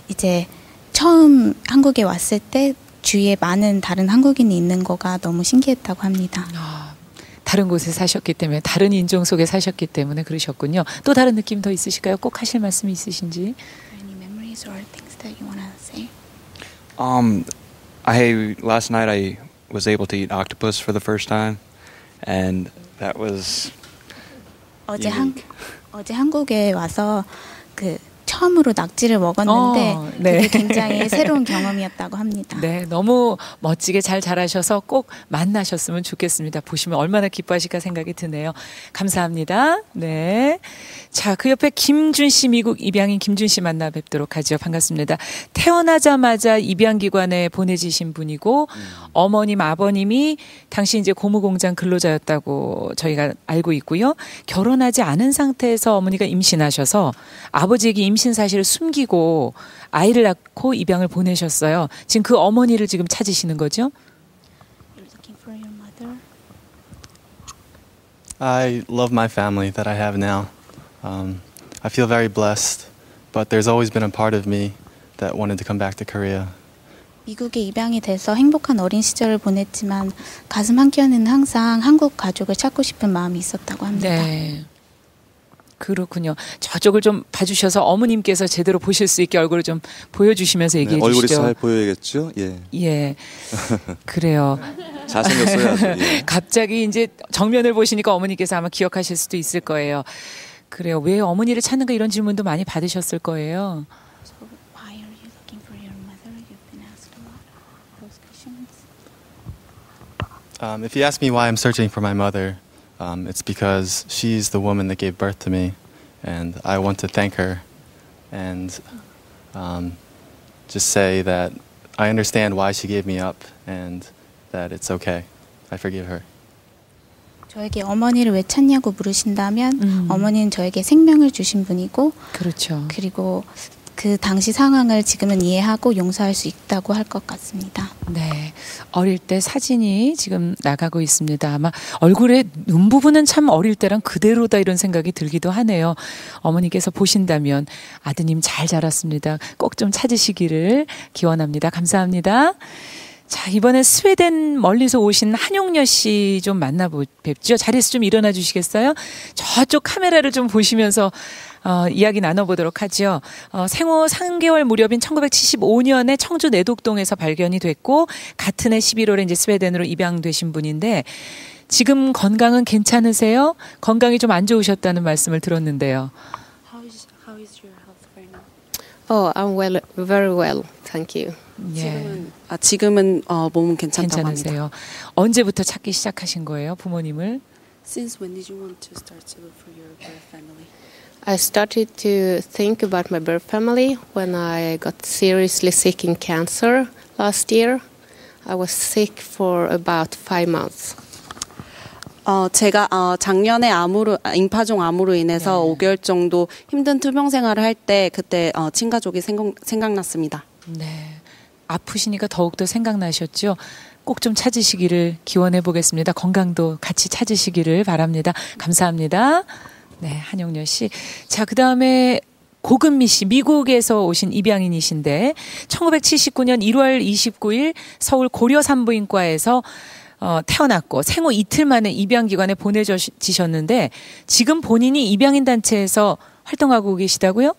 이제 처음 한국에 왔을 때 주위에 많은 다른 한국인이 있는 거가 너무 신기했다고 합니다.
다른 곳에 사셨기 때문에 다른 인종 속에 사셨기 때문에 그러셨군요. 또 다른 느낌 더 있으실까요? 꼭 하실 말씀이 있으신지?
Any memories or things that you want to say?
Last night I was able to eat octopus for the first time, and that was.
어제 한국에 와서 그 처음으로 낙지를 먹었는데 그게 굉장히 새로운 경험이었다고 합니다.
네, 너무 멋지게 잘 자라셔서 꼭 만나셨으면 좋겠습니다. 보시면 얼마나 기뻐하실까 생각이 드네요. 감사합니다. 네. 자, 그 옆에 김준 씨, 미국 입양인 김준 씨 만나 뵙도록 하죠. 반갑습니다. 태어나자마자 입양기관에 보내지신 분이고 어머님, 아버님이 당시 이제 고무공장 근로자였다고 저희가 알고 있고요. 결혼하지 않은 상태에서 어머니가 임신하셔서 아버지에게 임신 사실을 숨기고 아이를 낳고 입양을 보내셨어요. 지금 그 어머니를 지금 찾으시는 거죠?
I love my family that I have now. I feel very blessed, but there's always been a part of me that wanted to come back to Korea.
미국에 입양이 돼서 행복한 어린 시절을 보냈지만 가슴 한켠에는 항상 한국 가족을 찾고 싶은 마음이 있었다고 합니다.
네. 그렇군요. 저쪽을 좀 봐주셔서 어머님께서 제대로 보실 수 있게 얼굴을 좀 보여주시면서 얘기해 주시죠.
얼굴이 잘 보여야겠죠? 예.
예. 그래요.
잘생겼어요. 아주. 예.
갑자기 이제 정면을 보시니까 어머니께서 아마 기억하실 수도 있을 거예요. 그래요. 왜 어머니를 찾는가 이런 질문도 많이 받으셨을 거예요.
If you ask me why I'm searching for my mother, it's because she's the woman that gave birth to me, and I want to thank her and just say that I understand why she gave me up and that it's okay. I forgive her.
저에게 어머니를 왜 찾냐고 물으신다면 어머니는 저에게 생명을 주신 분이고
그렇죠.
그리고 그 당시 상황을 지금은 이해하고 용서할 수 있다고 할 것 같습니다.
네. 어릴 때 사진이 지금 나가고 있습니다. 아마 얼굴의 눈 부분은 참 어릴 때랑 그대로다 이런 생각이 들기도 하네요. 어머니께서 보신다면 아드님 잘 자랐습니다. 꼭 좀 찾으시기를 기원합니다. 감사합니다. 자, 이번에 스웨덴 멀리서 오신 한용여 씨 좀 뵙죠. 자리에서 좀 일어나 주시겠어요? 저쪽 카메라를 좀 보시면서 이야기 나눠보도록 하죠. 생후 3개월 무렵인 1975년에 청주 내독동에서 발견이 됐고 같은 해 11월에 이제 스웨덴으로 입양되신 분인데 지금 건강은 괜찮으세요? 건강이 좀 안 좋으셨다는 말씀을 들었는데요.
How is your health right now? Oh, I'm well, very well. Thank you.
예.
지금은 몸은 괜찮다고
괜찮으세요?
합니다.
언제부터 찾기 시작하신 거예요, 부모님을?
Since when did you want to start to look for your birth family?
I started to think about my birth family when I got seriously sick in cancer last year. I was sick for about 5 months.
제가 작년에 임파종 암으로 인해서 5개월 정도 힘든 투병 생활을 할 때 그때 친가족이 생각났습니다.
네. 아프시니까 더욱더 생각나셨죠? 꼭 좀 찾으시기를 기원해 보겠습니다. 건강도 같이 찾으시기를 바랍니다. 감사합니다. 네, 한용여 씨. 자, 그다음에 고금미 씨, 미국에서 오신 입양인이신데 1979년 1월 29일 서울 고려 산부인과에서 태어났고 생후 이틀 만에 입양기관에 보내지셨는데 지금 본인이 입양인 단체에서 활동하고 계시다고요?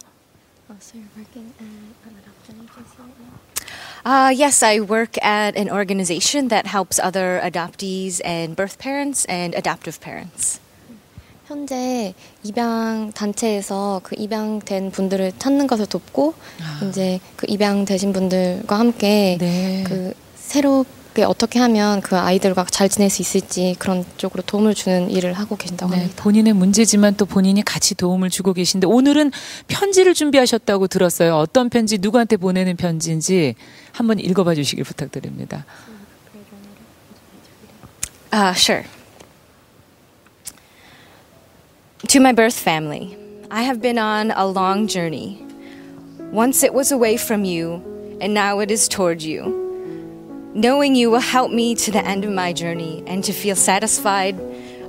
Yes, I work at an organization that helps other adoptees and birth parents and adoptive parents.
현재 입양 단체에서 그 입양된 분들을 찾는 것을 돕고 이제 그 입양되신 분들과 함께 그 새롭게 어떻게 하면 그 아이들과 잘 지낼 수 있을지 그런 쪽으로 도움을 주는 일을 하고 계신다고 합니다.
본인의 문제지만 또 본인이 같이 도움을 주고 계신데 오늘은 편지를 준비하셨다고 들었어요. 어떤 편지, 누구한테 보내는 편지인지 한번 읽어봐 주시길 부탁드립니다.
Sure. To my birth family, I have been on a long journey. Once it was away from you, and now it is toward you. Knowing you will help me to the end of my journey and to feel satisfied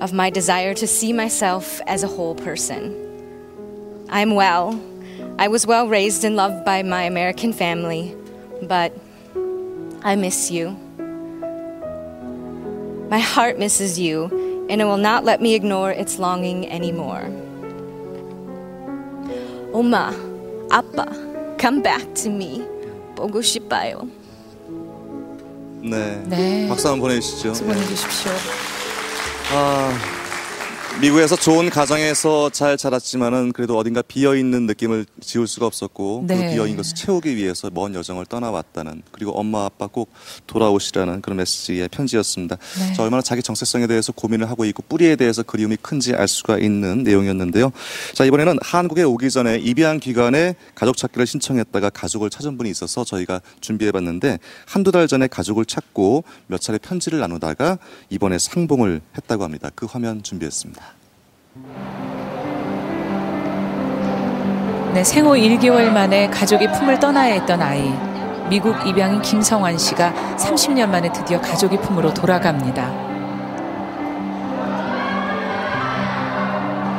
of my desire to see myself as a whole person. I'm well. I was well raised and loved by my American family, but I miss you. My heart misses you, and it will not let me ignore its longing anymore. Oma, Appa, come back to me. 보고 싶어요.
네. 박수 한번 보내주시죠.
박수 보내주십시오.
미국에서 좋은 가정에서 잘 자랐지만은 그래도 어딘가 비어있는 느낌을 지울 수가 없었고 그 비어있는 것을 채우기 위해서 먼 여정을 떠나왔다는 그리고 엄마 아빠 꼭 돌아오시라는 그런 메시지의 편지였습니다. 자, 얼마나 자기 정체성에 대해서 고민을 하고 있고 뿌리에 대해서 그리움이 큰지 알 수가 있는 내용이었는데요. 자, 이번에는 한국에 오기 전에 입양기관에 가족 찾기를 신청했다가 가족을 찾은 분이 있어서 저희가 준비해봤는데 한두 달 전에 가족을 찾고 몇 차례 편지를 나누다가 이번에 상봉을 했다고 합니다. 그 화면 준비했습니다.
네, 생후 1개월 만에 가족이 품을 떠나야 했던 아이. 미국 입양인 김성환 씨가 30년 만에 드디어 가족의 품으로 돌아갑니다.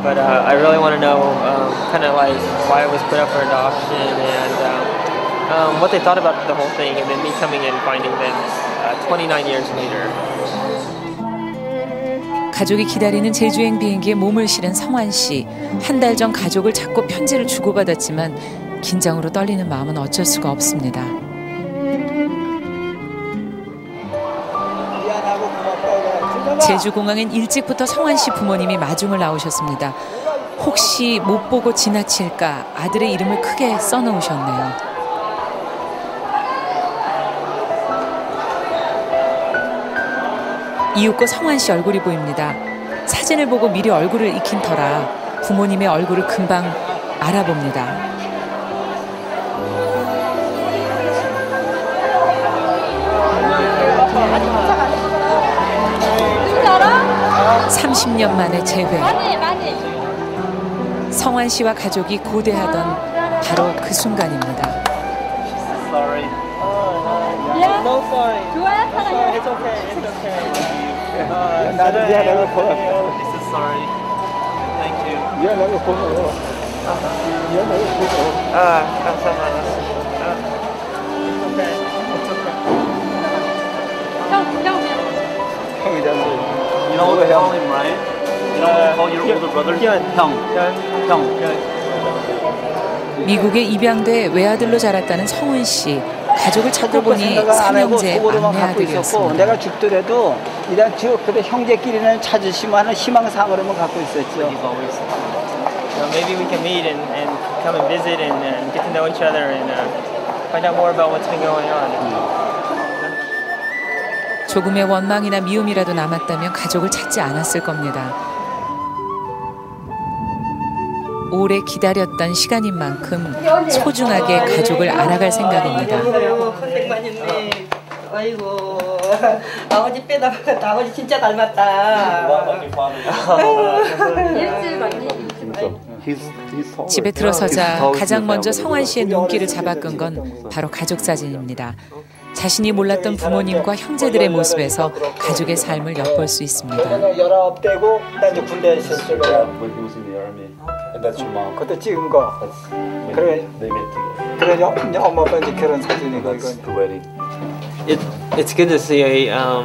But I really want to know kind of like why I was put up for adoption and what they thought about the whole thing, and then me coming and finding them 29 years later.
가족이 기다리는 제주행 비행기에 몸을 실은 성환 씨. 한 달 전 가족을 찾고 편지를 주고받았지만 긴장으로 떨리는 마음은 어쩔 수가 없습니다. 제주공항엔 일찍부터 성환 씨 부모님이 마중을 나오셨습니다. 혹시 못 보고 지나칠까 아들의 이름을 크게 써놓으셨네요. 이윽고 성환 씨 얼굴이 보입니다. 사진을 보고 미리 얼굴을 익힌 터라 부모님의 얼굴을 금방 알아봅니다. 30년 만에 재회. 성환 씨와 가족이 고대하던 바로 그 순간입니다.
No sorry. It's okay. It's okay. This is sorry. Thank you. 감사합니다. You know what to call him, right? You know what to call your older brother? 형.
미국에 입양돼 외아들로 자랐다는 성훈 씨. 가족을 찾고 보니 삼형제 막내 아들이었습니다.
내가 죽더라도 일단 그때 형제끼리는 찾으시면 하는 희망사항으로만 갖고 있었죠.
Maybe we can meet and come and visit and get to know each other and find out more about what's been going on.
조금의 원망이나 미움이라도 남았다면 가족을 찾지 않았을 겁니다. 오래 기다렸던 시간인 만큼 소중하게 가족을 알아갈 생각입니다.
아이고, 아버지 빼다 박았다. 아버지 진짜 닮았다.
집에 들어서자 가장 먼저 성환 씨의 눈길을 잡아끈 건 바로 가족 사진입니다. 자신이 몰랐던 부모님과 형제들의 모습에서 가족의 삶을 엿볼 수 있습니다.
19대고 나 이제 군대에 있었을 거야. 그때 찍은 거. 그래 엄마 아빠 이제 결혼 사진이고 이건.
It's good to see how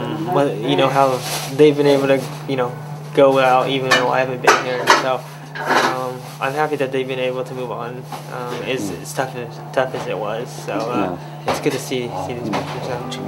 they've been able to go out even though I haven't been here. So I'm happy that they've been able to move on. It's tough as it was. So it's good to see these pictures.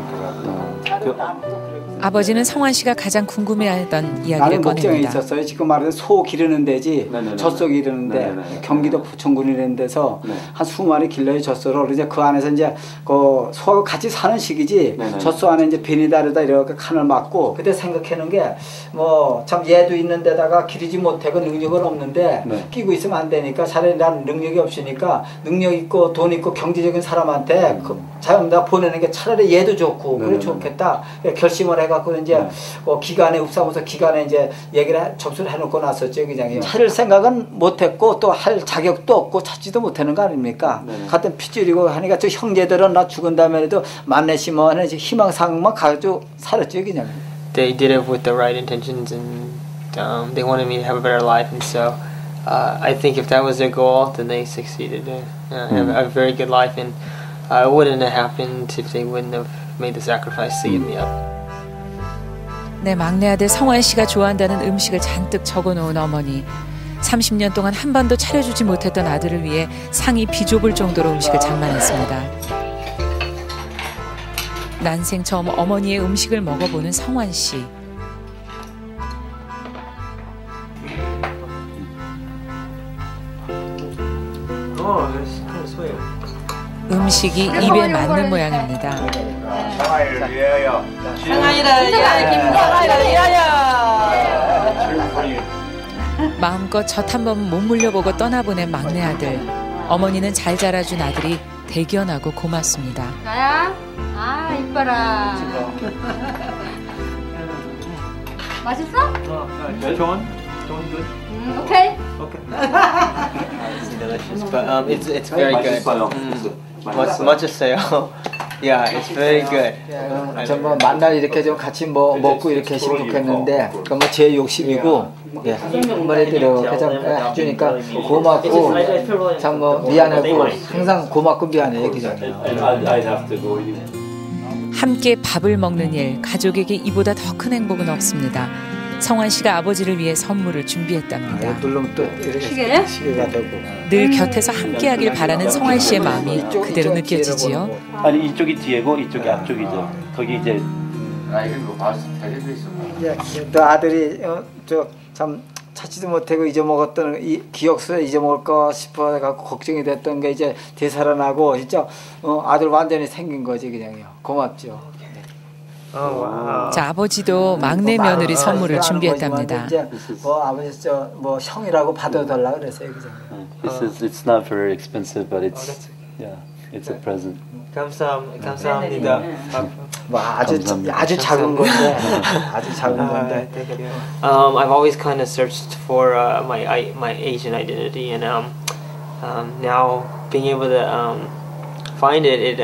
아버지는 성환 씨가 가장 궁금해하던 이야기를
나는
꺼냅니다.
목적이 있었어요. 지금 말하는 소 기르는 데지 젖소 기르는데 경기도 부천군이라는 데서 한 20마리 길러요 젖소를. 이제 그 안에서 이제 그 소하고 같이 사는 시기지. 젖소 안에 이제 비니 다르다 이렇게 칸을 막고 그때 생각하는 게 뭐 참 얘도 있는 데다가 기르지 못하고 능력은 없는데 끼고 있으면 안 되니까 차라리 난 능력이 없으니까 능력 있고 돈 있고 경제적인 사람한테 자연다 보내는 게 차라리 얘도 좋고 그래 좋겠다 결심을 해갖고 이제 기관에 읍사무소 기관에 이제 얘기를 접수를 해놓고 났었죠 그냥. 찾을 생각은 못했고 또 할 자격도 없고 찾지도 못하는 거 아닙니까? 같은 핏줄이고 하니까 저 형제들은 나 죽은 다음에도 만나시면 희망사항만 가지고 살았죠 그냥.
They did it with the right intentions and they wanted me to have a better life, and so I think if that was their goal, then they succeeded. Have a very good life, and it wouldn't have happened if they wouldn't have made the sacrifice to give me up.
내 막내 아들 성환 씨가 좋아한다는 음식을 잔뜩 적어놓은 어머니. 30년 동안 한 번도 차려주지 못했던 아들을 위해 상이 비좁을 정도로 음식을 장만했습니다. 난생 처음 어머니의 음식을 먹어보는 성환 씨. 음식이 입에 맞는 모양입니다. 마음껏 젖 한 번 못 물려보고 떠나보낸 막내 아들. 어머니는 잘 자라준 아들이 대견하고 고맙습니다.
나야? 아 이뻐라. 맛있어?
John good.
Okay.
It's delicious, but it's very good. 맛있어요. Yeah, it's very good.
정말 만날 이렇게 좀 같이 뭐 먹고 이렇게 했으면 좋겠는데 그건 뭐 제 욕심이고 한마디로 그냥 해주니까 고맙고 참 뭐 미안하고 항상 고맙고 미안해요 그냥.
함께 밥을 먹는 일, 가족에게 이보다 더 큰 행복은 없습니다. 성환 씨가 아버지를 위해 선물을 준비했답니다.
누르면 또 시계가 되고.
늘 곁에서 함께하길 바라는 성환 씨의 마음이 그대로 느껴지지요.
아니 이쪽이 뒤에고 이쪽이 앞쪽이죠. 거기 이제
또 아들이 저 참 찾지도 못하고 잊어먹었던 이 기억수에 잊어먹을까 싶어 갖고 걱정이 됐던 게 이제 되살아나고 진짜 아들 완전히 생긴 거지 그냥요. 고맙죠.
자, 아버지도 막내 며느리 선물을 준비했답니다.
아버지 뭐 형이라고 받아달라 그랬어요, 그죠?
It's not very expensive, but it's a present.
감사합니다.
뭐 아주 작은 건데 아주 작은 건데.
I've always kind of searched for my Asian identity, and now being able to find it,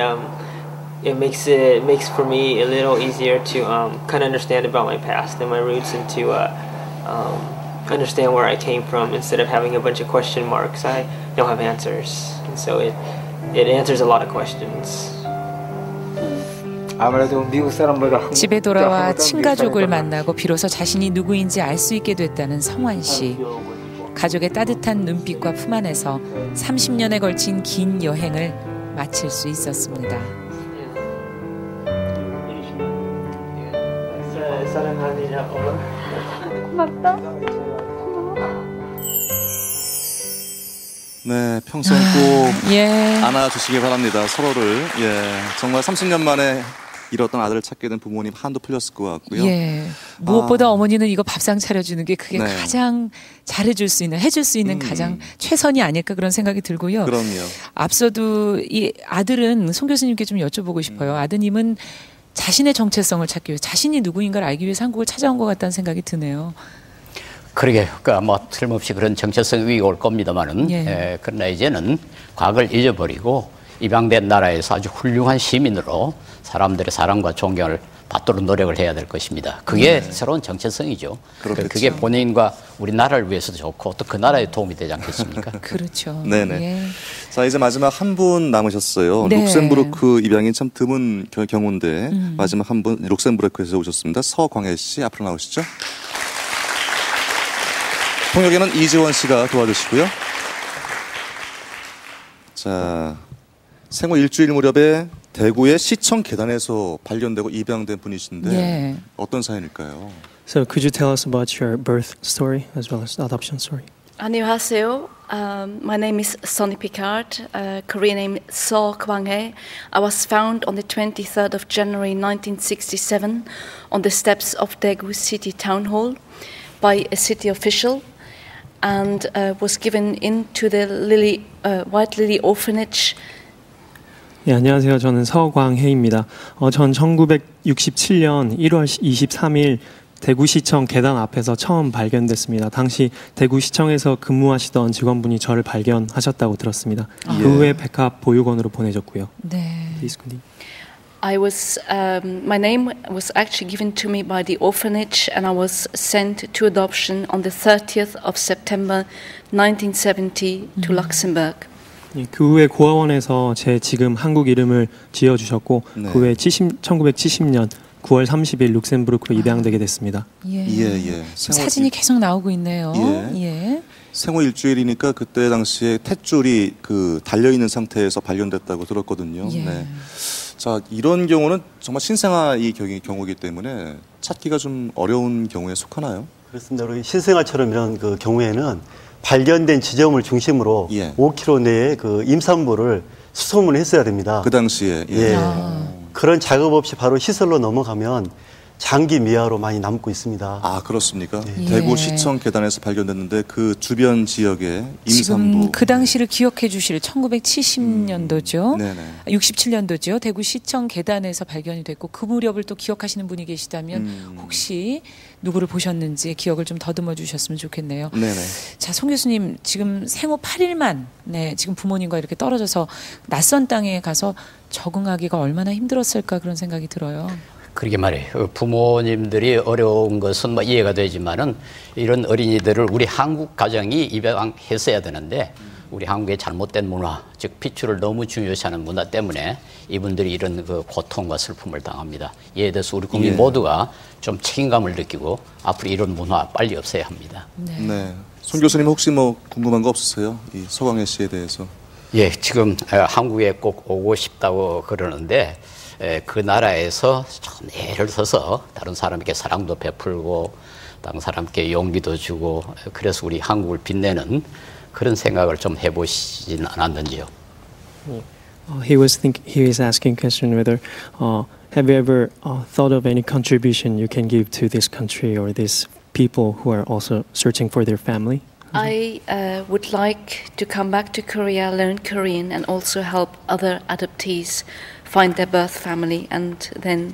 it makes for me a little easier to kind of understand about my past and my roots, and to understand where I came from instead of having a bunch of question marks. I don't have answers, and so it answers a lot of questions.
아무래도 미국 사람보다
집에 돌아와 친가족을 만나고 비로소 자신이 누구인지 알 수 있게 됐다는 성환 씨. 가족의 따뜻한 눈빛과 품 안에서 30년에 걸친 긴 여행을 마칠 수 있었습니다.
사랑합니다, 엄마.
고맙다.
네, 평생 꼭 안아주시기 바랍니다. 서로를. 정말 30년 만에 잃었던 아들을 찾게 된 부모님 한도 풀렸을 것 같고요.
무엇보다 어머니는 이거 밥상 차려주는 게 그게 가장 잘해줄 수 있는, 해줄 수 있는 가장 최선이 아닐까 그런 생각이 들고요.
그럼요.
앞서도 이 아들은 송 교수님께 좀 여쭤보고 싶어요. 아드님은 자신의 정체성을 찾기 위해서, 자신이 누구인가를 알기 위해서 한국을 찾아온 것 같다는 생각이 드네요.
그러게요. 그러니까 뭐 틀림없이 그런 정체성 위기가 올 겁니다만은 그러나 이제는 과거를 잊어버리고 입양된 나라에서 아주 훌륭한 시민으로 사람들의 사랑과 존경을 받도록 노력을 해야 될 것입니다. 그게 새로운 정체성이죠. 그렇겠죠. 그게 본인과 우리나라를 위해서도 좋고 또 그 나라에 도움이 되지 않겠습니까?
그렇죠.
네네. 자, 이제 마지막 한 분 남으셨어요. 룩셈부르크 입양이 참 드문 경우인데 마지막 한 분 룩셈부르크에서 오셨습니다. 서광혜 씨 앞으로 나오시죠. 통역에는 이지원 씨가 도와주시고요. 자, 생후 일주일 무렵에 대구의 시청 계단에서 발견되고 입양된 분이신데 어떤 사연일까요?
So could you tell us about your birth story as well as the adoption story?
안녕하세요. My name is Sonny Picard. Korean name So Kwang-hae. I was found on the 23rd of January 1967 on the steps of Daegu City Town Hall by a city official, and was given into the White Lily Orphanage.
네, 안녕하세요. 저는 서광혜입니다. 전 1967년 1월 23일 대구시청 계단 앞에서 처음 발견됐습니다. 당시 대구시청에서 근무하시던 직원분이 저를 발견하셨다고 들었습니다. 그 후에 백합 보육원으로 보내졌고요.
네.
My name was actually given to me by the orphanage, and I was sent to adoption on the 30th of September 1970 to Luxembourg.
그 후에 고아원에서 제 지금 한국 이름을 지어주셨고 그 후에 1970년 9월 30일 룩셈부르크로 입양되게 됐습니다.
사진이 계속 나오고 있네요.
생후 일주일이니까 그때 당시에 탯줄이 달려 있는 상태에서 발견됐다고 들었거든요. 자, 이런 경우는 정말 신생아의 경우이기 때문에 찾기가 좀 어려운 경우에 속하나요?
그렇습니다. 우리 신생아처럼 이런 경우에는 발견된 지점을 중심으로 5km 내에 임산부를 수소문했어야 됩니다.
그 당시에.
그런 작업 없이 바로 시설로 넘어가면 장기 미아로 많이 남고 있습니다.
아, 그렇습니까? 대구 시청 계단에서 발견됐는데 그 주변 지역에 임산부.
지금 그 당시를 기억해 주실 1970년도죠. 67년도죠. 대구 시청 계단에서 발견이 됐고 그 무렵을 또 기억하시는 분이 계시다면 혹시 누구를 보셨는지 기억을 좀 더듬어 주셨으면 좋겠네요. 자, 송 교수님 지금 생후 8일만 지금 부모님과 이렇게 떨어져서 낯선 땅에 가서 적응하기가 얼마나 힘들었을까 그런 생각이 들어요.
그러게 말이에요. 부모님들이 어려운 것은 이해가 되지만은 이런 어린이들을 우리 한국 가정이 입양했어야 되는데 우리 한국의 잘못된 문화, 즉 핏줄을 너무 중요시하는 문화 때문에 이분들이 이런 고통과 슬픔을 당합니다. 이에 대해서 우리 국민 모두가 좀 책임감을 느끼고 앞으로 이런 문화 빨리 없애야 합니다.
손 교수님 혹시 궁금한 거 없으세요? 이 서광혜 씨에 대해서?
지금 한국에 꼭 오고 싶다고 그러는데 그 나라에서 좀 애를 써서 다른 사람에게 사랑도 베풀고 다른 사람께 용기도 주고 그래서 우리 한국을 빛내는 그런 생각을 좀 해보시진 않았는지요?
He was asking question whether have you ever thought of any contribution you can give to this country or these people who are also searching for their family?
I would like to come back to Korea, learn Korean, and also help other adoptees find their birth family and then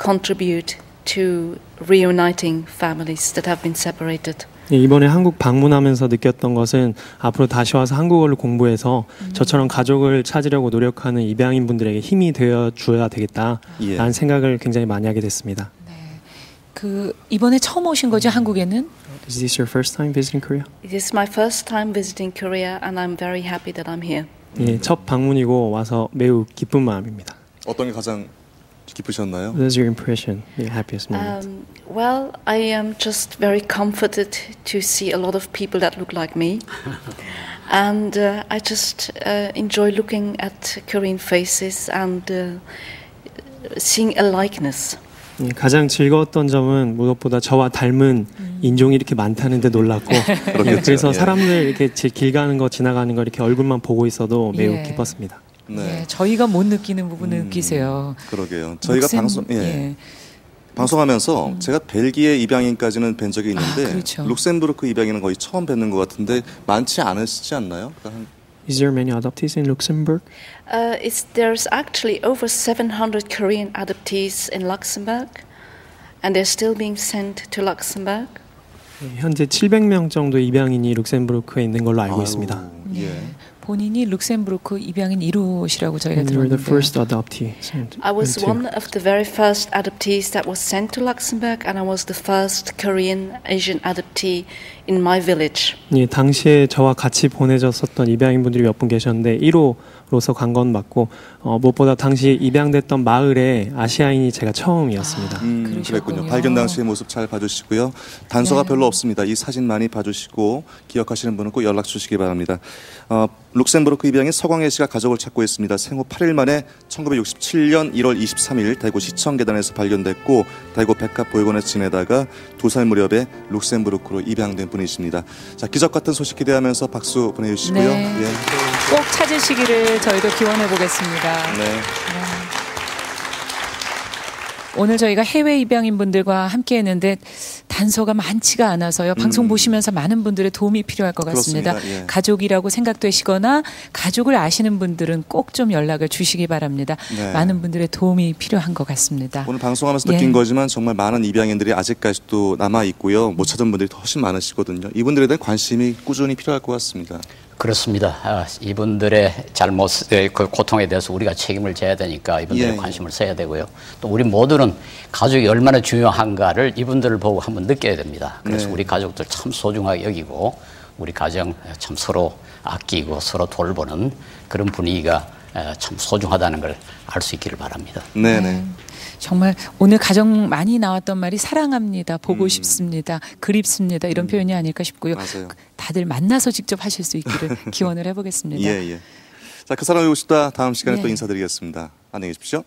contribute to reuniting families that have been separated.
이번에 한국 방문하면서 느꼈던 것은 앞으로 다시 와서 한국어를 공부해서 저처럼 가족을 찾으려고 노력하는 입양인 분들에게 힘이 되어 줘야 되겠다라는 생각을 굉장히 많이 하게 됐습니다.
그 이번에 처음 오신 거죠, 한국에는?
Is this your first time visiting Korea?
It is my first time visiting Korea and I'm very happy that I'm here.
예, 첫 방문이고 와서 매우 기쁜 마음입니다.
어떤 게 가장 기쁘셨나요?
What is your impression? The happiest moment?
Well, I am just very comforted to see a lot of people that look like me. And I just enjoy looking at Korean faces and seeing a likeness.
예, 가장 즐거웠던 점은 무엇보다 저와 닮은 인종이 이렇게 많다는데 놀랐고 예, 그래서 사람들 이렇게 길 가는 거 지나가는 거 이렇게 얼굴만 보고 있어도 매우 기뻤습니다.
네. 저희가 못 느끼는 부분을 느끼세요.
그러게요. 저희가 방송하면서 제가 벨기에 입양인까지는 뵌 적이 있는데
그렇죠.
룩셈부르크 입양인은 거의 처음 뵙는 것 같은데 많지 않으시지 않나요?
Is there many adoptees in Luxembourg?
There's actually over 700 Korean adoptees in Luxembourg, and they're still being sent to Luxembourg.
현재 700명 정도 입양인이 룩셈부르크에 있는 걸로 알고 있습니다.
본인이 룩셈부르크 입양인 1호시라고 저희가
You were the
들었는데.
first adoptee.
I was one of the very first adoptees that was sent to Luxembourg, and I was the first Korean Asian adoptee in my village.
예, 당시에 저와 같이 보내졌었던 입양인분들이 몇 분 계셨는데 1호로서 간 건 맞고 무엇보다 당시 입양됐던 마을에 아시아인이 제가 처음이었습니다.
그랬군요. 발견 당시의 모습 잘 봐주시고요. 단서가 별로 없습니다. 이 사진 많이 봐주시고 기억하시는 분은 꼭 연락 주시기 바랍니다. 룩셈부르크 입양인 서광혜 씨가 가족을 찾고 있습니다. 생후 8일 만에 1967년 1월 23일 대구 시청 계단에서 발견됐고 대구 백합보육원에서 지내다가 2살 무렵에 룩셈부르크로 입양된 분이십니다. 자, 기적 같은 소식 기대하면서 박수 보내주시고요.
네. 꼭 찾으시기를 저희도 기원해 보겠습니다.
네.
오늘 저희가 해외 입양인 분들과 함께 했는데 단서가 많지가 않아서요. 방송 보시면서 많은 분들의 도움이 필요할 것 같습니다.
그렇습니다. 예.
가족이라고 생각되시거나 가족을 아시는 분들은 꼭 좀 연락을 주시기 바랍니다.
네.
많은 분들의 도움이 필요한 것 같습니다.
오늘 방송하면서 느낀 거지만 정말 많은 입양인들이 아직까지도 남아 있고요. 못 찾은 분들이 훨씬 많으시거든요. 이분들에 대한 관심이 꾸준히 필요할 것 같습니다.
그렇습니다. 이분들의 잘못, 그 고통에 대해서 우리가 책임을 져야 되니까 이분들의 관심을 써야 되고요. 또 우리 모두는 가족이 얼마나 중요한가를 이분들을 보고 한번 느껴야 됩니다. 그래서 우리 가족들 참 소중하게 여기고 우리 가정 참 서로 아끼고 서로 돌보는 그런 분위기가 참 소중하다는 걸 알 수 있기를 바랍니다.
네네.
정말 오늘 가장 많이 나왔던 말이 사랑합니다, 보고 싶습니다, 그립습니다 이런 표현이 아닐까 싶고요.
맞아요.
다들 만나서 직접 하실 수 있기를 기원을 해보겠습니다.
자, 그 사람이 오고 싶다. 다음 시간에 또 인사드리겠습니다. 안녕히 계십시오.